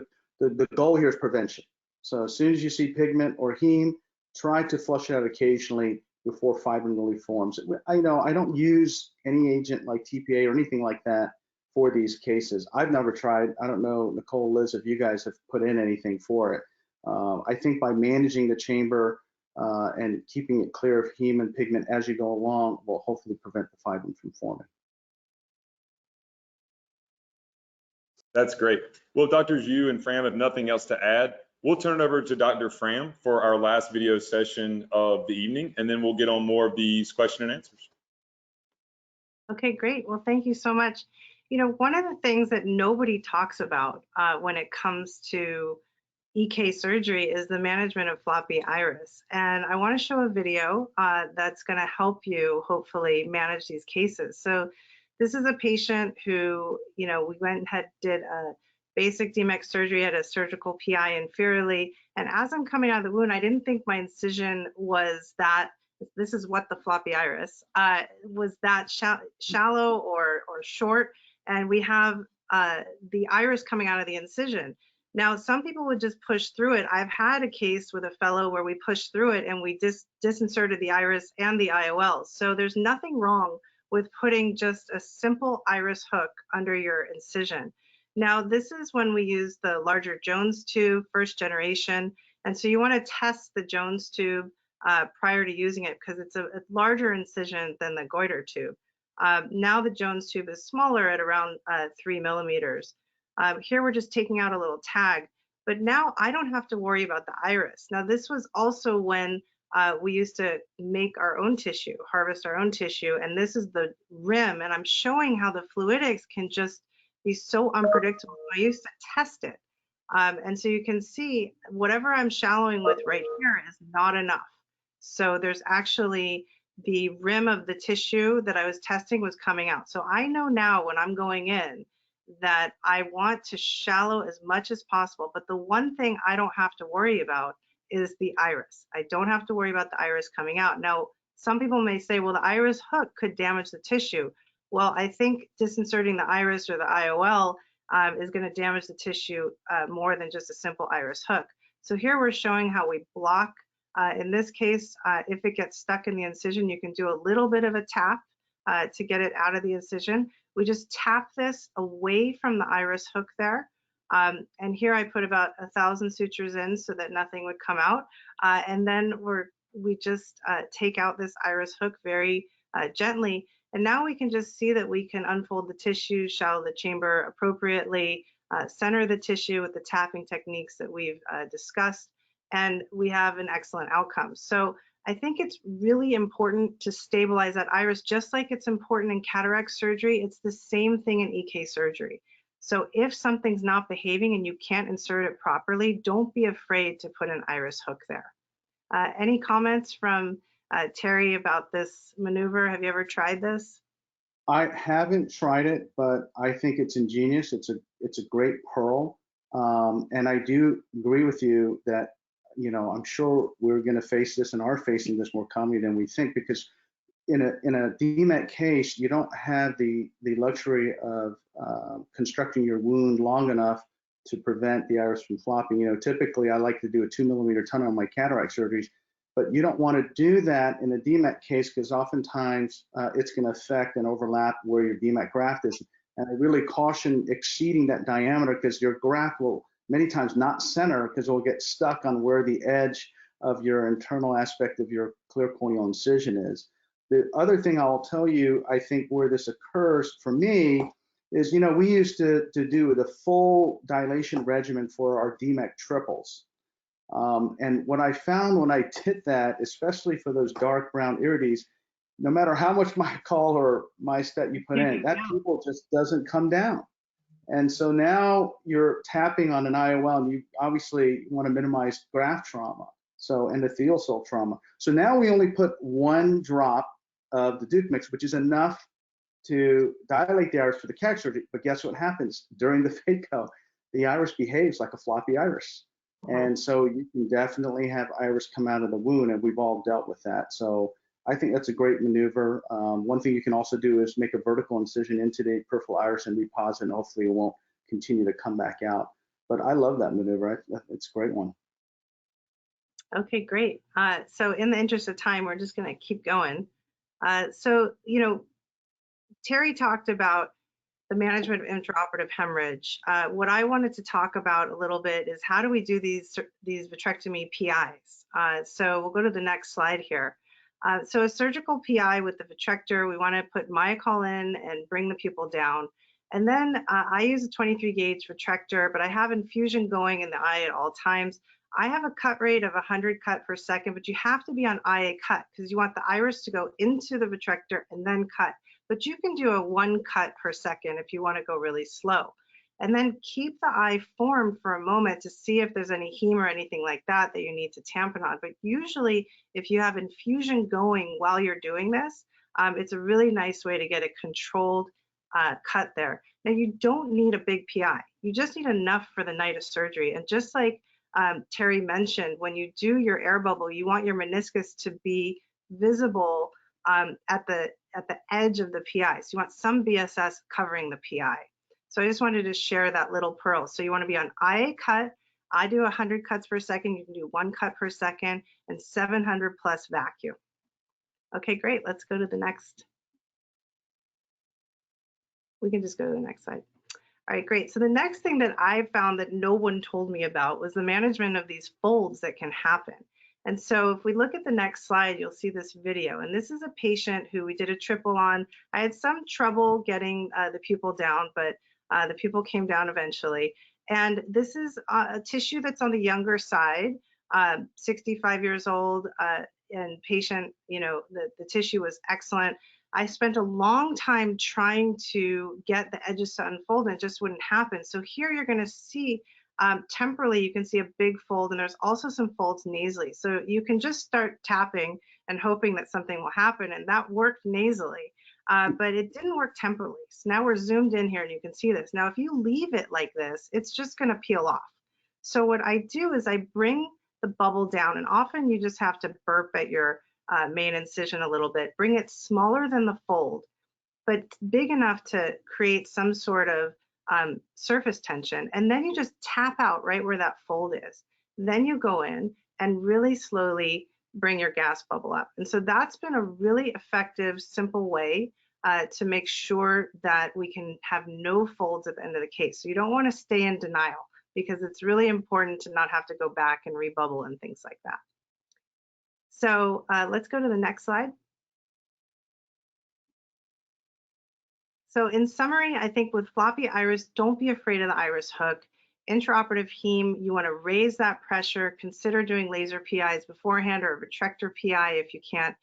the goal here is prevention. So as soon as you see pigment or heme, try to flush it out occasionally before fibrin really forms. I don't use any agent like TPA or anything like that for these cases. I've never tried. I don't know, Nicole, Liz, if you guys have put in anything for it. I think by managing the chamber and keeping it clear of heme and pigment as you go along will hopefully prevent the fibrin from forming. That's great. Well, Drs. Yu and Fram have nothing else to add. We'll turn it over to Dr. Fram for our last video session of the evening, and then we'll get on more of these question and answers. Okay, great. Well, thank you so much. One of the things that nobody talks about when it comes to EK surgery is the management of floppy iris. And I want to show a video that's going to help you hopefully manage these cases. So this is a patient who, we went ahead, did a basic DMEK surgery, had a surgical PI inferiorly. And as I'm coming out of the wound, I didn't think my incision was that, this is what the floppy iris, was that shallow or short. And we have the iris coming out of the incision. Now, some people would just push through it. I've had a case with a fellow where we pushed through it and we disinserted the iris and the IOL. So there's nothing wrong with putting just a simple iris hook under your incision. Now, this is when we use the larger Jones tube, first generation. And so you want to test the Jones tube prior to using it, because it's a larger incision than the goiter tube. Now the Jones tube is smaller at around 3 millimeters. Here we're just taking out a little tag, but now I don't have to worry about the iris. Now this was also when we used to make our own tissue, harvest our own tissue, and this is the rim, and I'm showing how the fluidics can just be so unpredictable. I used to test it, and so you can see whatever I'm shallowing with right here is not enough. So there's actually the rim of the tissue that I was testing was coming out. So I know now when I'm going in that I want to shallow as much as possible. But the one thing I don't have to worry about is the iris. I don't have to worry about the iris coming out. Now, some people may say, well, the iris hook could damage the tissue. Well, I think disinserting the iris or the IOL is going to damage the tissue more than just a simple iris hook. So here we're showing how we block. In this case, if it gets stuck in the incision, you can do a little bit of a tap to get it out of the incision. We just tap this away from the iris hook there. And here I put about 1,000 sutures in so that nothing would come out. And then we just take out this iris hook very gently. And now we can just see that we can unfold the tissue, shallow the chamber appropriately, center the tissue with the tapping techniques that we've discussed, and we have an excellent outcome. So I think it's really important to stabilize that iris, just like it's important in cataract surgery. It's the same thing in EK surgery. So if something's not behaving and you can't insert it properly, don't be afraid to put an iris hook there. Any comments from Terry about this maneuver? Have you ever tried this? I haven't tried it, but I think it's ingenious. It's a great pearl, and I do agree with you that, you know, I'm sure we're going to face this and are facing this more commonly than we think, because in a DMEK case, you don't have the luxury of constructing your wound long enough to prevent the iris from flopping. You know, typically I like to do a 2mm tunnel on my cataract surgeries, but you don't want to do that in a DMEK case, because oftentimes it's going to affect and overlap where your DMEK graft is. And I really caution exceeding that diameter, because your graft will many times not center, because it will get stuck on where the edge of your internal aspect of your clear corneal incision is. The other thing I'll tell you, I think where this occurs for me is, you know, we used to do the full dilation regimen for our DMEK triples. And what I found when I did that, especially for those dark brown irides, no matter how much mycol or MyStat you put in, that pupil just doesn't come down. And so now you're tapping on an IOL, and you obviously want to minimize graft trauma, so endothelial cell trauma. So now we only put 1 drop of the Duke mix, which is enough to dilate the iris for the cataract surgery. But guess what happens during the phaco? The iris behaves like a floppy iris. And so you can definitely have iris come out of the wound, and we've all dealt with that. So I think that's a great maneuver. One thing you can also do is make a vertical incision into the peripheral iris and reposit, and hopefully it won't continue to come back out. But I love that maneuver. It's a great one. Okay, great. So in the interest of time, we're just going to keep going. So, you know, Terry talked about the management of intraoperative hemorrhage. What I wanted to talk about a little bit is how do we do these vitrectomy PIs? So we'll go to the next slide here. So a surgical PI with the vitrector, we want to put mycol in and bring the pupil down. And then I use a 23 gauge vitrector, but I have infusion going in the eye at all times. I have a cut rate of 100 cut per second, but you have to be on IA cut because you want the iris to go into the vitrector and then cut. But you can do a 1 cut per second if you want to go really slow. And then keep the eye formed for a moment to see if there's any heme or anything like that that you need to tamponade on. But usually, if you have infusion going while you're doing this, it's a really nice way to get a controlled cut there. Now, you don't need a big PI. You just need enough for the night of surgery. And just like Terry mentioned, when you do your air bubble, you want your meniscus to be visible at the edge of the PI. So you want some BSS covering the PI. So I just wanted to share that little pearl. So you want to be on IA cut. I do 100 cuts per second. You can do 1 cut per second and 700 plus vacuum. Okay, great. Let's go to the next. We can just go to the next slide. All right, great. So the next thing that I found that no one told me about was the management of these folds that can happen. And so if we look at the next slide, you'll see this video. And this is a patient who we did a triple on. I had some trouble getting the pupil down, but the pupil came down eventually. And this is a tissue that's on the younger side, 65 years old, and patient, you know, the tissue was excellent. I spent a long time trying to get the edges to unfold, and it just wouldn't happen. So here you're going to see temporally, you can see a big fold, and there's also some folds nasally. So you can just start tapping and hoping that something will happen, and that worked nasally, but it didn't work temporally. So now we're zoomed in here, and you can see this. Now, if you leave it like this, it's just going to peel off. So what I do is I bring the bubble down, and often you just have to burp at your main incision a little bit, bring it smaller than the fold, but big enough to create some sort of surface tension, and then you just tap out right where that fold is. Then you go in and really slowly bring your gas bubble up. And so that's been a really effective, simple way to make sure that we can have no folds at the end of the case. So you don't want to stay in denial, because it's really important to not have to go back and rebubble and things like that. So let's go to the next slide. So in summary, I think with floppy iris, don't be afraid of the iris hook. Intraoperative heme, you want to raise that pressure, consider doing laser PIs beforehand or a retractor PI if you can't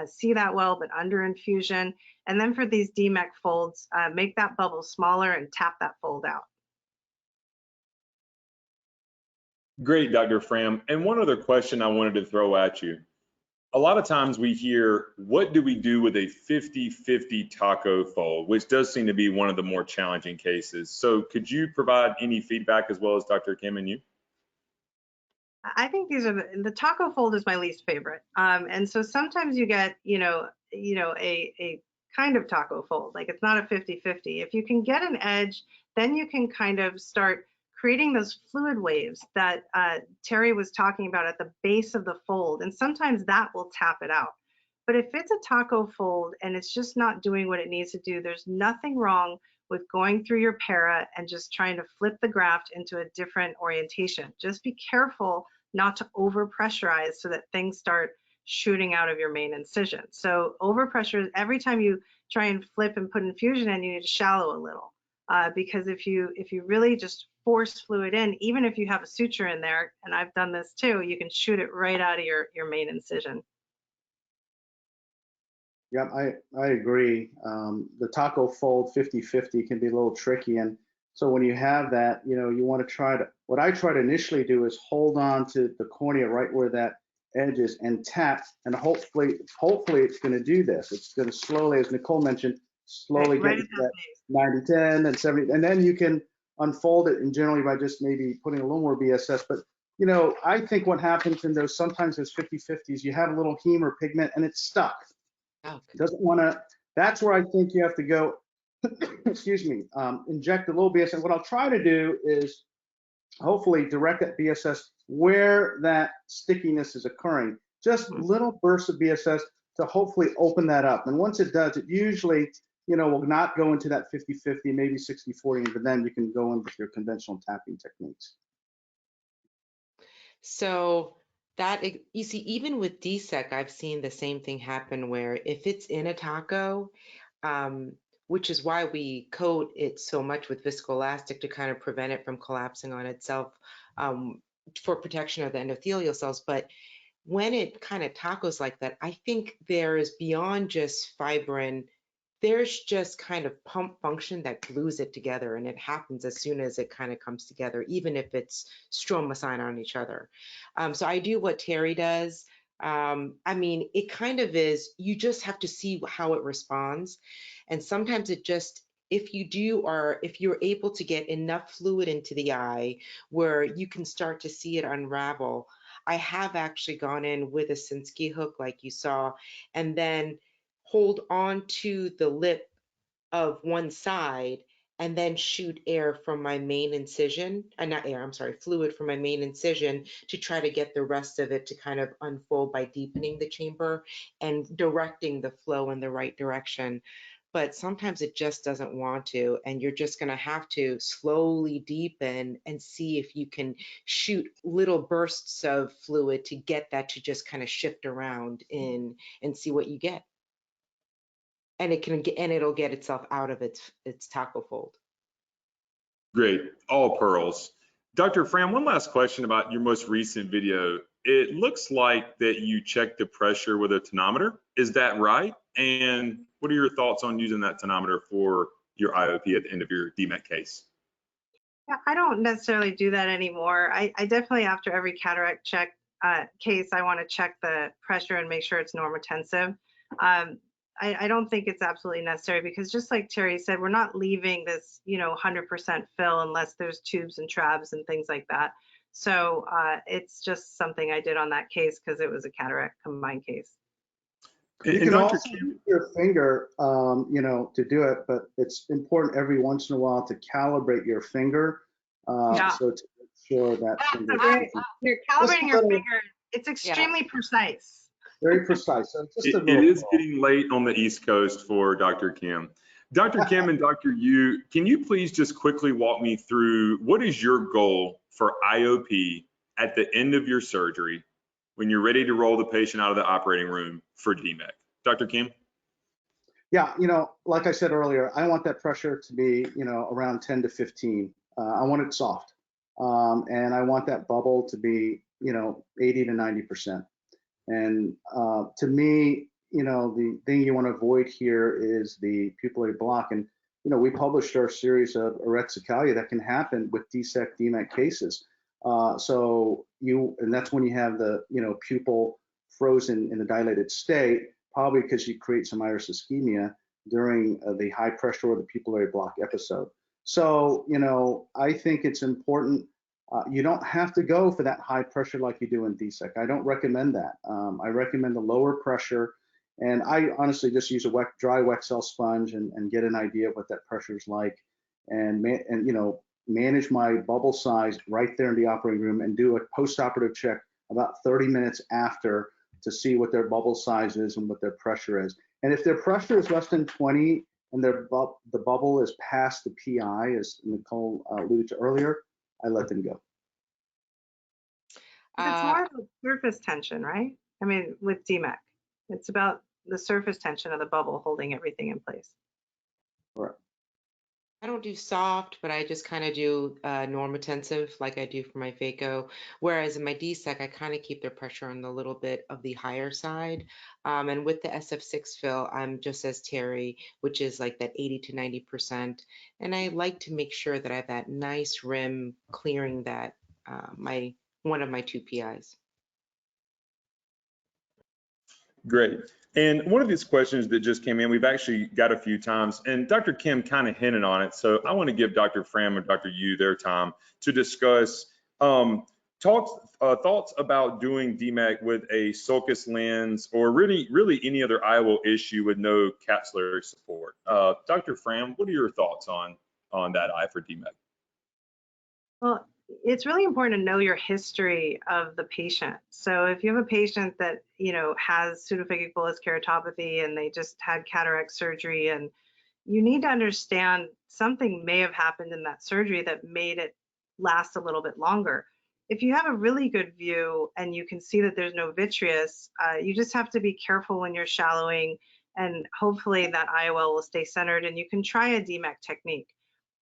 see that well, but under infusion. And then for these DMEK folds, make that bubble smaller and tap that fold out. Great, Dr. Fram. And one other question I wanted to throw at you. A lot of times we hear, what do we do with a 50-50 taco fold, which does seem to be one of the more challenging cases. So could you provide any feedback, as well as Dr. Kim and you? I think these are the taco fold is my least favorite. And so sometimes you get, a kind of taco fold, like it's not a 50-50. If you can get an edge, then you can kind of start creating those fluid waves that Terry was talking about at the base of the fold. And sometimes that will tap it out. But if it's a taco fold and it's just not doing what it needs to do, there's nothing wrong with going through your para and just trying to flip the graft into a different orientation. Just be careful not to over pressurize so that things start shooting out of your main incision. So over pressure, every time you try and flip and put infusion in, you need to shallow a little. Because if you really just force fluid in, even if you have a suture in there, and I've done this too, you can shoot it right out of your main incision. Yeah, I agree. The taco fold 50-50 can be a little tricky. And so when you have that, you want to try to, what I try to initially do is hold on to the cornea right where that edge is and tap, and hopefully it's going to do this. It's going to slowly, as Nicole mentioned, slowly right get that 90-10 and 70, and then you can unfold it, and generally by just maybe putting a little more BSS. But I think what happens in those, sometimes those 50-50s, you have a little heme or pigment and it's stuck. Oh, Doesn't want to, that's where I think you have to go, excuse me, inject a little BSS. What I'll try to do is hopefully direct that BSS where that stickiness is occurring. Just little bursts of BSS to hopefully open that up. And once it does, it usually, will not go into that 50-50, maybe 60-40, but then you can go in with your conventional tapping techniques. So that, you see, even with DSEK, I've seen the same thing happen where if it's in a taco, which is why we coat it so much with viscoelastic to kind of prevent it from collapsing on itself for protection of the endothelial cells. But when it kind of tacos like that, I think there is beyond just fibrin, there's just kind of pump function that glues it together, and it happens as soon as it kind of comes together, even if it's stroma sign on each other. So I do what Terry does. I mean, it kind of is, you just have to see how it responds. And sometimes it just, if you do, or if you're able to get enough fluid into the eye where you can start to see it unravel, I have actually gone in with a Sinskey hook like you saw, and then hold on to the lip of one side and then shoot air from my main incision, not air, I'm sorry, fluid from my main incision to try to get the rest of it to kind of unfold by deepening the chamber and directing the flow in the right direction. But sometimes it just doesn't want to, and you're just going to have to slowly deepen and see if you can shoot little bursts of fluid to get that to just kind of shift around in and see what you get. And it can get, and it'll get itself out of its taco fold. Great, all pearls. Dr. Fram, one last question about your most recent video. It looks like that you checked the pressure with a tonometer. Is that right? And what are your thoughts on using that tonometer for your IOP at the end of your DMEK case? Yeah, I don't necessarily do that anymore. I definitely, after every cataract check case, I want to check the pressure and make sure it's normotensive. I don't think it's absolutely necessary, because just like Terry said, we're not leaving this, 100% fill unless there's tubes and trabs and things like that. So it's just something I did on that case because it was a cataract combined case. You And can Dr. also use your finger, to do it, but it's important every once in a while to calibrate your finger. Yeah. So to make sure that finger is You're just a calibrating your little, finger. It's extremely precise. very precise. So just a It little. is getting late on the East Coast for Dr. Kim. Dr. Kim and Dr. Yu, can you please just quickly walk me through what is your goal for IOP at the end of your surgery when you're ready to roll the patient out of the operating room for DMEK? Dr. Kim? Yeah, like I said earlier, I want that pressure to be, around 10 to 15. I want it soft. And I want that bubble to be, 80 to 90%. And to me, the thing you want to avoid here is the pupillary block. And, we published our series of erythrocecalia that can happen with DSEK DMEK cases. And that's when you have the, pupil frozen in a dilated state, probably because you create some iris ischemia during the high pressure or the pupillary block episode. So, I think it's important. You don't have to go for that high pressure like you do in DSEK. I don't recommend that. I recommend the lower pressure. And I honestly just use a dry Wexel sponge and get an idea of what that pressure is like, and manage my bubble size right there in the operating room, and do a post-operative check about 30 minutes after to see what their bubble size is and what their pressure is. And if their pressure is less than 20 and the bubble is past the PI, as Nicole alluded to earlier, I let them go. It's more of a surface tension, right? I mean, with DMEK, it's about the surface tension of the bubble holding everything in place. Right. I don't do soft, but I just kind of do normotensive like I do for my phaco. Whereas in my DSEK, I kind of keep their pressure on the little bit of the higher side. And with the SF6 fill, I'm just as Terry, which is like that 80 to 90%. And I like to make sure that I have that nice rim clearing that one of my two PIs. Great. And one of these questions that just came in, we've actually got a few times, and Dr. Kim kind of hinted on it. So I want to give Dr. Fram and Dr. Yu their time to discuss thoughts about doing DMEK with a sulcus lens, or really any other IOL issue with no capsular support. Dr. Fram, what are your thoughts on that eye for DMEK? Well, it's really important to know your history of the patient. So if you have a patient that, has pseudophakic bullous keratopathy and they just had cataract surgery, and you need to understand something may have happened in that surgery that made it last a little bit longer. If you have a really good view and you can see that there's no vitreous, you just have to be careful when you're shallowing, and hopefully that IOL will stay centered and you can try a DMEK technique.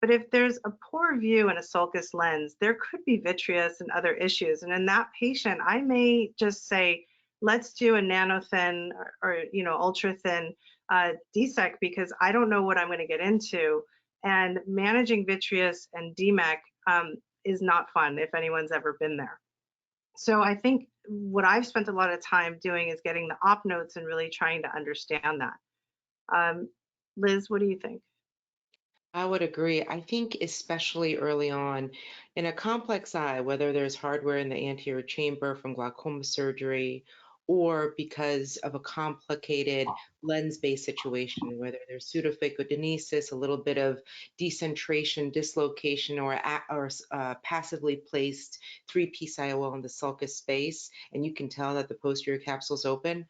But if there's a poor view in a sulcus lens, there could be vitreous and other issues. And in that patient, I may just say, let's do a nano-thin or ultra-thin DSEK, because I don't know what I'm going to get into. And managing vitreous and DMEK is not fun if anyone's ever been there. So I think what I've spent a lot of time doing is getting the op notes and really trying to understand that. Liz, what do you think? I would agree. I think especially early on in a complex eye, whether there's hardware in the anterior chamber from glaucoma surgery, or because of a complicated lens-based situation, whether there's pseudophacodenesis, a little bit of decentration, dislocation, or passively placed three-piece IOL in the sulcus space, and you can tell that the posterior capsule's open,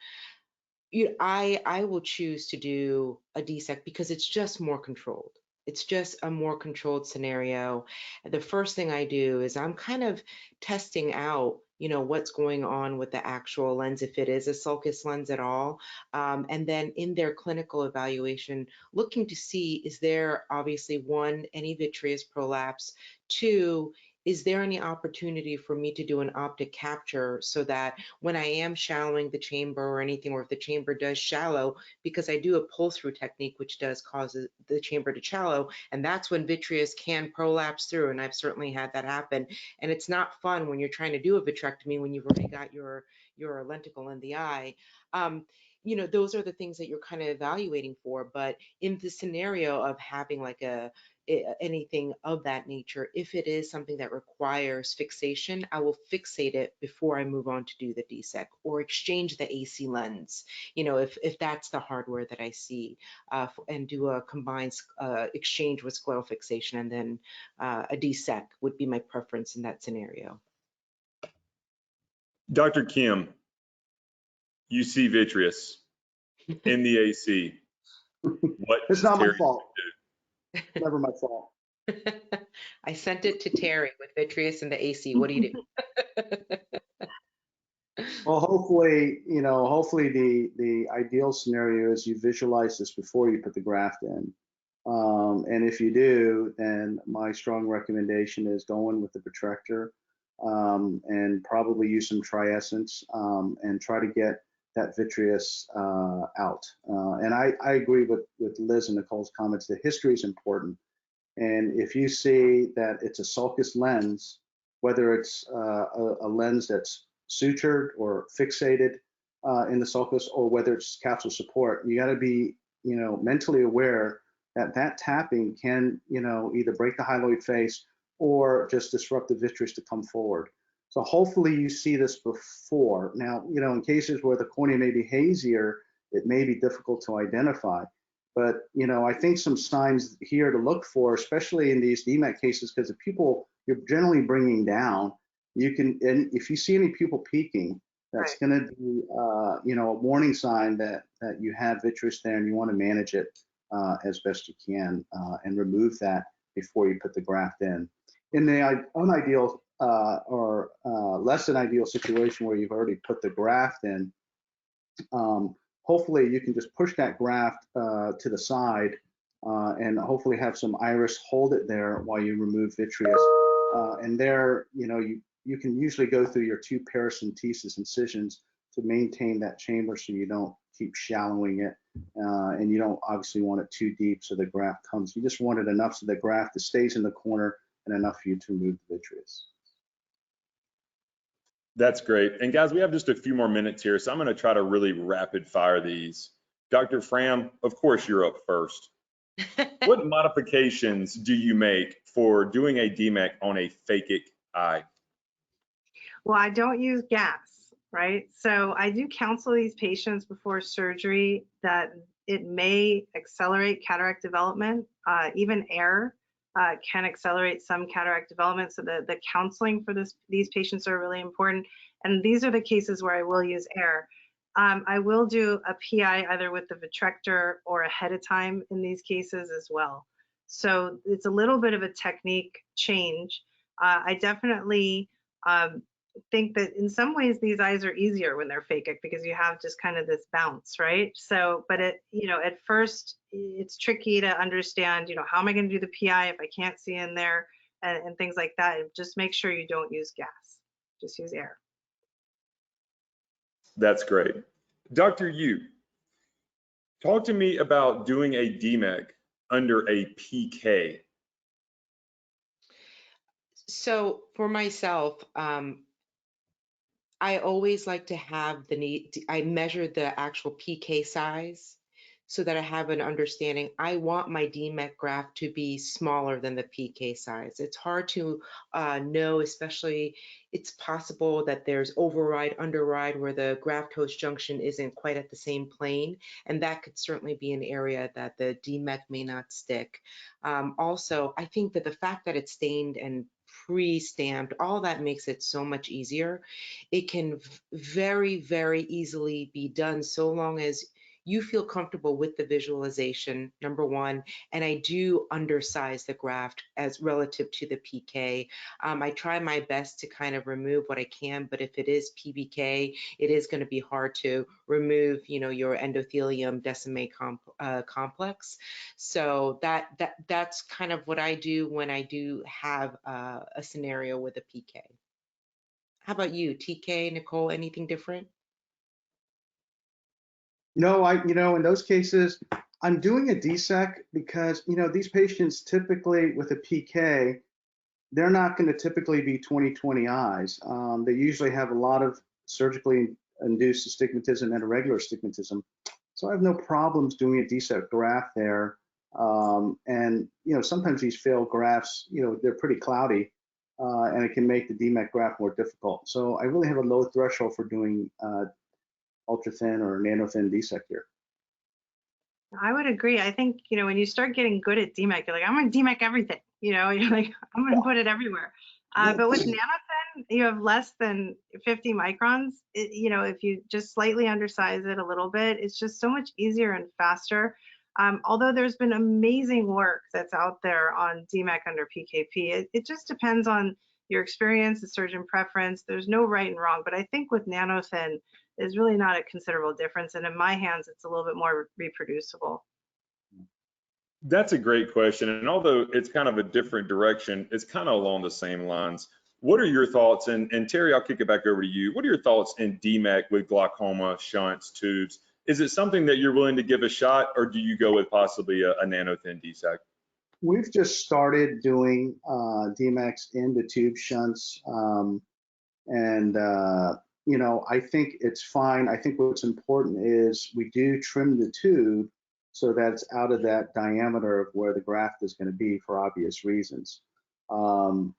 I will choose to do a DSEK because it's just more controlled. It's just a more controlled scenario. The first thing I do is I'm kind of testing out, what's going on with the actual lens, if it is a sulcus lens at all. And then in their clinical evaluation, looking to see, is there obviously one, any vitreous prolapse, two, is there any opportunity for me to do an optic capture so that when I am shallowing the chamber or anything, or if the chamber does shallow, because I do a pull-through technique, which does cause the chamber to shallow, and that's when vitreous can prolapse through, and I've certainly had that happen. And it's not fun when you're trying to do a vitrectomy when you've already got your lenticle in the eye. those are the things that you're kind of evaluating for. But in the scenario of having like anything of that nature, if it is something that requires fixation, I will fixate it before I move on to do the DSEK or exchange the AC lens, if that's the hardware that I see, and do a combined exchange with scleral fixation, and then a DSEK would be my preference in that scenario. Dr. Kim, you see vitreous in the AC. What It's does not my Terry fault. do? Never my fault. I sent it to Terry with vitreous in the AC. What do you do? Well, hopefully, hopefully the ideal scenario is you visualize this before you put the graft in. And if you do, then my strong recommendation is go in with the protractor, and probably use some triessence, and try to get that vitreous out. And I agree with Liz and Nicole's comments. The history is important. And if you see that it's a sulcus lens, whether it's a lens that's sutured or fixated in the sulcus, or whether it's capsule support, you got to be, mentally aware that that tapping can, either break the hyaloid face or just disrupt the vitreous to come forward. So hopefully you see this before. Now, in cases where the cornea may be hazier, it may be difficult to identify. But, I think some signs here to look for, especially in these DMEK cases, because the pupil you're generally bringing down, and if you see any pupil peaking, that's Right. going to be, a warning sign that you have vitreous there, and you want to manage it as best you can, and remove that before you put the graft in. In the unideal or less than ideal situation where you've already put the graft in, hopefully you can just push that graft to the side, and hopefully have some iris hold it there while you remove vitreous. And there, you can usually go through your 2 paracentesis incisions to maintain that chamber so you don't keep shallowing it, and you don't obviously want it too deep so the graft comes. You just want it enough so the graft stays in the corner and enough for you to remove the vitreous. That's great. And guys, we have just a few more minutes here, so I'm going to try to really rapid fire these. Dr. Fram, of course you're up first. What modifications do you make for doing a DMEK on a phakic eye? Well, I don't use gas, right? So I do counsel these patients before surgery that it may accelerate cataract development. Even air can accelerate some cataract development. So the counseling for these patients are really important. And these are the cases where I will use air. I will do a PI either with the vitrector or ahead of time in these cases as well. So it's a little bit of a technique change. I definitely think that in some ways these eyes are easier when they're phakic because you have just kind of this bounce, right? So, but at first it's tricky to understand, how am I going to do the PI if I can't see in there, and things like that. Just make sure you don't use gas, just use air. That's great. Dr. Yu, talk to me about doing a DMEK under a PK. So for myself, I always like to have I measure the actual PK size so that I have an understanding. I want my DMEK graft to be smaller than the PK size. It's hard to know, especially it's possible that there's override, underride, where the graft host junction isn't quite at the same plane. And that could certainly be an area that the DMEK may not stick. Also, I think that the fact that it's stained and pre-stamped, all that makes it so much easier. It can very, very easily be done so long as you feel comfortable with the visualization, number one, and I do undersize the graft as relative to the PK. I try my best to kind of remove what I can, but if it is PBK, it is going to be hard to remove, your endothelium decimate complex. So that's kind of what I do when I do have a scenario with a PK. How about you, TK, Nicole, anything different? No, in those cases, I'm doing a DSEK because, these patients typically with a PK, they're not going to typically be 20/20 eyes. They usually have a lot of surgically induced astigmatism and irregular astigmatism. So I have no problems doing a DSEK graft there. And sometimes these failed grafts, they're pretty cloudy, and it can make the DMEK graft more difficult. So I really have a low threshold for doing ultra thin or nano thin DSEK here. I would agree. I think, when you start getting good at DMEK, you're like, I'm going to DMEK everything. You're like, I'm going to put it everywhere. But with nanothin, you have less than 50 microns. If you just slightly undersize it a little bit, it's just so much easier and faster. Although there's been amazing work that's out there on DMEK under PKP, it just depends on your experience, the surgeon preference. There's no right and wrong, but I think with nanothin, there's really not a considerable difference. And in my hands, it's a little bit more reproducible. That's a great question. And although it's kind of a different direction, it's kind of along the same lines. What are your thoughts? And Terry, I'll kick it back over to you. What are your thoughts in DMEK with glaucoma, shunts, tubes? Is it something that you're willing to give a shot, or do you go with possibly a nano-thin DSEK? We've just started doing DMEKs into tube shunts. I think it's fine. I think what's important is we do trim the tube so that it's out of that diameter of where the graft is going to be for obvious reasons.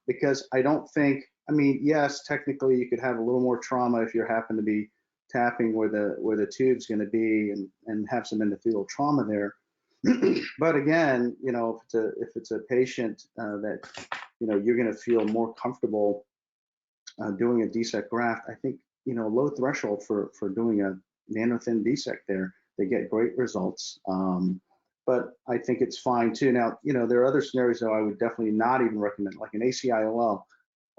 Because I don't think, yes, technically you could have a little more trauma if you happen to be tapping where the tube's going to be and have some endothelial trauma there. But again, if it's a patient that you're going to feel more comfortable doing a DSEK graft, I think low threshold for doing a nano thin DSEK there. They get great results. But I think it's fine too. Now, there are other scenarios though I would definitely not even recommend, like an ACIOL.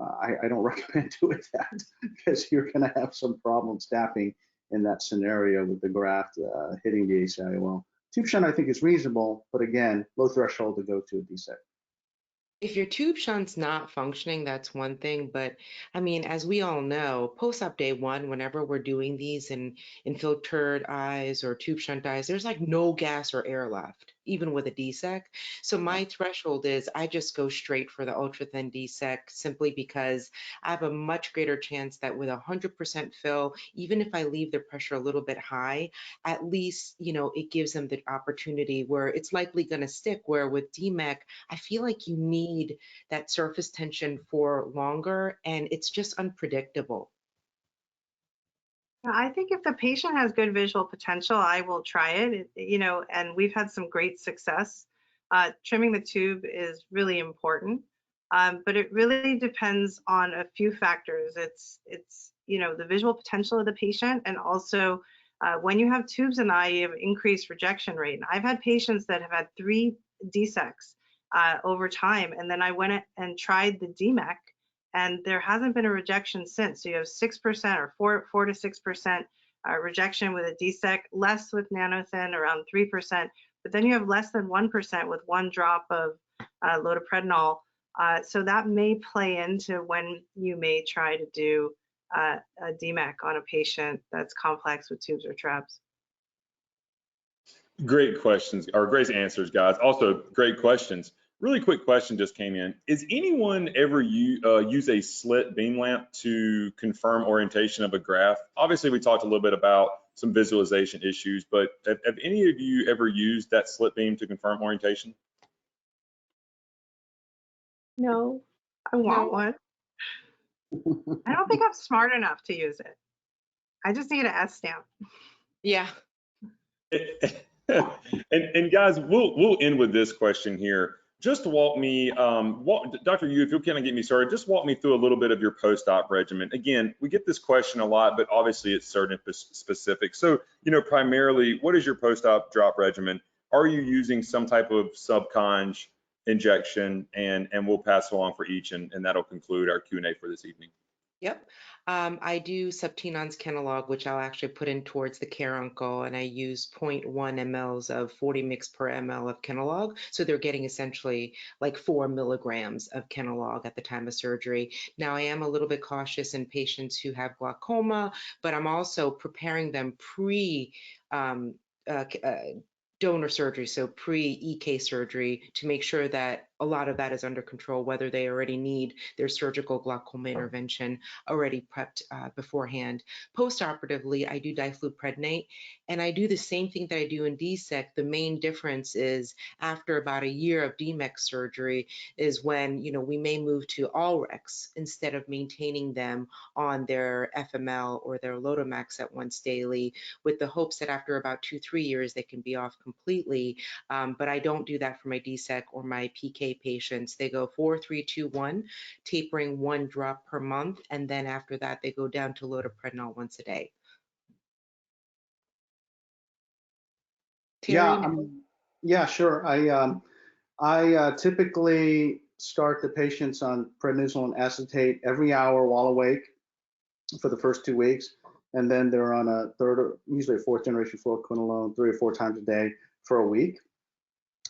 I don't recommend doing that because you're going to have some problems tapping in that scenario with the graft hitting the ACIOL. Tube shunt I think is reasonable, but again, low threshold to go to a DSEK. If your tube shunt's not functioning, that's one thing. But as we all know, post-op day one, whenever we're doing these in filtered eyes or tube shunt eyes, there's like no gas or air left, even with a DSEK. So my threshold is I just go straight for the ultra thin DSEK simply because I have a much greater chance that with 100% fill, even if I leave the pressure a little bit high, at least, it gives them the opportunity where it's likely going to stick. Where with DMEK, I feel like you need that surface tension for longer, and it's just unpredictable. I think if the patient has good visual potential, I will try it, and we've had some great success. Trimming the tube is really important, but it really depends on a few factors. It's the visual potential of the patient, and also when you have tubes in the eye, you have increased rejection rate. And I've had patients that have had 3 DSEKs over time, and then I went and tried the DMEK, and there hasn't been a rejection since. So you have 6% or 4 to 6% rejection with a DSEK, less with nanothin, around 3%, but then you have less than 1% with 1 drop of loteprednol. So that may play into when you may try to do a DMEK on a patient that's complex with tubes or traps. Great questions, or great answers, guys. Also, great questions. Really quick question just came in. Is anyone ever use a slit beam lamp to confirm orientation of a graft? Obviously, we talked a little bit about some visualization issues, but have any of you ever used that slit beam to confirm orientation? No, I want one. I don't think I'm smart enough to use it. I just need an S stamp. Yeah. And guys, we'll end with this question here. Just walk me, Dr. Yu, if you'll kind of get me started, just walk me through a little bit of your post-op regimen. Again, we get this question a lot, but obviously it's surgeon specific. So, primarily, what is your post-op drop regimen? Are you using some type of subconj injection? And we'll pass along for each, and that'll conclude our Q&A for this evening. Yep. I do Subtenon's Kenalog, which I'll actually put in towards the care uncle, and I use 0.1 mLs of 40 mg per ml of Kenalog. So they're getting essentially like 4 milligrams of Kenalog at the time of surgery. Now, I am a little bit cautious in patients who have glaucoma, but I'm also preparing them pre donor surgery, so pre-EK surgery, to make sure that a lot of that is under control, whether they already need their surgical glaucoma intervention already prepped beforehand. Post-operatively, I do difluprednate, and I do the same thing that I do in DSEK. The main difference is after about a year of DMEK surgery is when, we may move to Allrex instead of maintaining them on their FML or their Lotamax at once daily, with the hopes that after about 2-3 years, they can be off completely. But I don't do that for my DSEK or my PK patients. They go 4-3-2-1, tapering 1 drop per month, and then after that they go down to loteprednol once a day. Terry? Yeah, sure. I typically start the patients on prednisolone acetate every hour while awake for the first 2 weeks, and then they're on a third or usually a 4th generation fluoroquinolone 3 or 4 times a day for a week.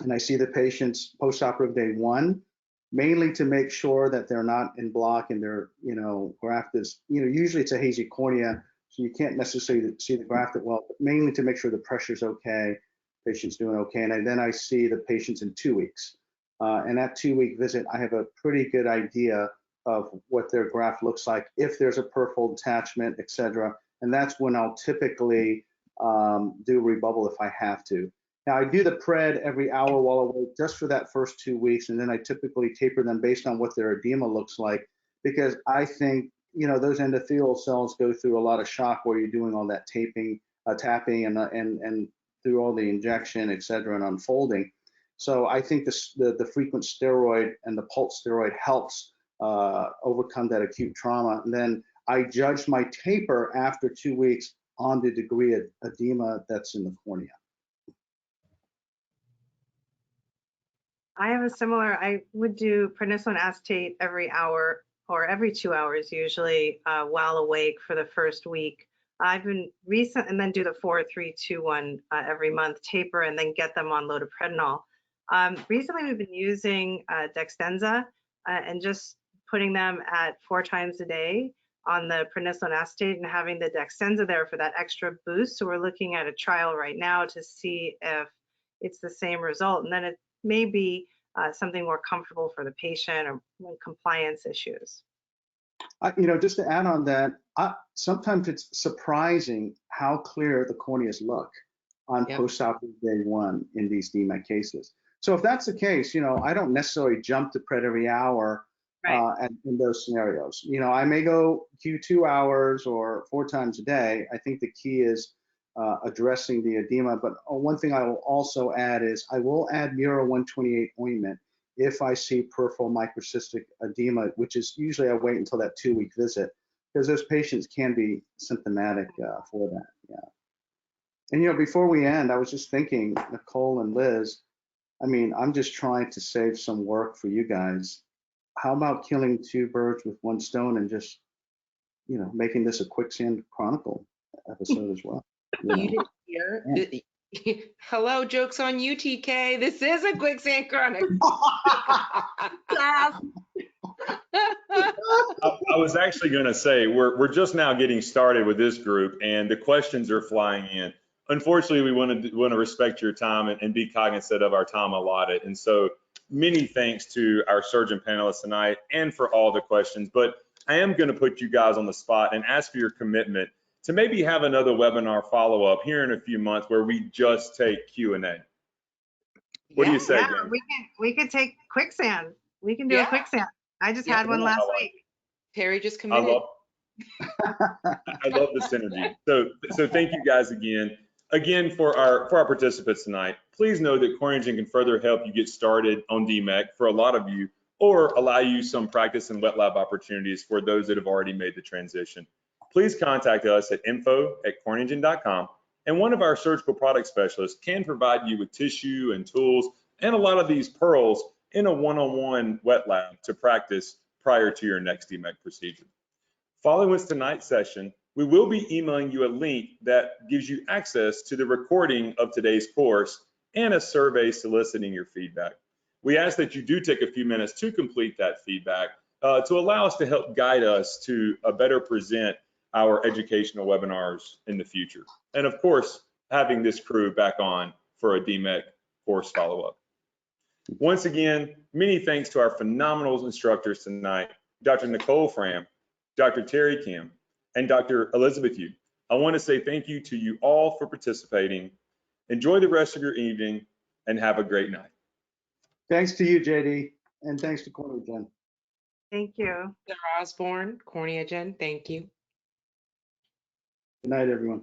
And I see the patients post-operative day 1, mainly to make sure that they're not in block and their graft is, usually it's a hazy cornea, so you can't necessarily see the graft that well, but mainly to make sure the pressure's okay, patient's doing okay. And then I see the patients in 2 weeks. And that 2-week visit, I have a pretty good idea of what their graft looks like, if there's a peripheral detachment, et cetera. And that's when I'll typically do rebubble if I have to. Now I do the pred every hour while awake just for that first 2 weeks, and then I typically taper them based on what their edema looks like, because I think those endothelial cells go through a lot of shock where you're doing all that tapping and through all the injection, et cetera, and unfolding. So I think the frequent steroid and the pulse steroid helps overcome that acute trauma. And then I judge my taper after 2 weeks on the degree of edema that's in the cornea. I have a similar, I would do prednisolone acetate every hour or every 2 hours usually while awake for the first week. I've been recent, and then do the 4-3-2-1 every month, taper, and then get them on loteprednol. Recently, we've been using Dextenza and just putting them at 4 times a day on the prednisolone acetate and having the Dextenza there for that extra boost. So we're looking at a trial right now to see if it's the same result, and then it may be something more comfortable for the patient or compliance issues. Just to add on that, sometimes it's surprising how clear the corneas look on post-operative day 1 in these DMEK cases. So if that's the case, I don't necessarily jump to pred every hour in those scenarios. I may go Q2 hours or 4 times a day. I think the key is addressing the edema. But one thing I will also add is I will add Mura 128 ointment if I see peripheral microcystic edema, which is usually I wait until that 2-week visit, because those patients can be symptomatic for that. Yeah. And before we end, I was just thinking, Nicole and Liz, I'm just trying to save some work for you guys. How about killing 2 birds with 1 stone and just, making this a Quicksand Chronicle episode as well? You didn't hear? Yeah. Hello, joke's on you, TK. This is a Quicksand Chronicle. I was actually going to say we're just now getting started with this group, and the questions are flying in. Unfortunately, we want to respect your time and be cognizant of our time allotted. And so many thanks to our surgeon panelists tonight and for all the questions. But I am going to put you guys on the spot and ask for your commitment to maybe have another webinar follow-up here in a few months where we just take Q&A. What do you say, Yeah, gang? we could take Quicksand. We can do a Quicksand. I just had one last week. Terry just committed. I love the synergy. So thank you guys again. Again, for our participants tonight, please know that CorneaGen can further help you get started on DMEK for a lot of you, or allow you some practice and wet lab opportunities for those that have already made the transition. Please contact us at info@corneagen.com, and one of our surgical product specialists can provide you with tissue and tools and a lot of these pearls in a one-on-one wet lab to practice prior to your next DMEK procedure. Following tonight's session, we will be emailing you a link that gives you access to the recording of today's course and a survey soliciting your feedback. We ask that you do take a few minutes to complete that feedback to allow us to help guide us to better present our educational webinars in the future. And of course, having this crew back on for a DMEK course follow-up. Once again, many thanks to our phenomenal instructors tonight, Dr. Nicole Fram, Dr. Terry Kim, and Dr. Elizabeth Yu. I want to say thank you to you all for participating. Enjoy the rest of your evening and have a great night. Thanks to you, JD, and thanks to CorneyGen. Thank you. Osborne, Corneagen, thank you. Good night, everyone.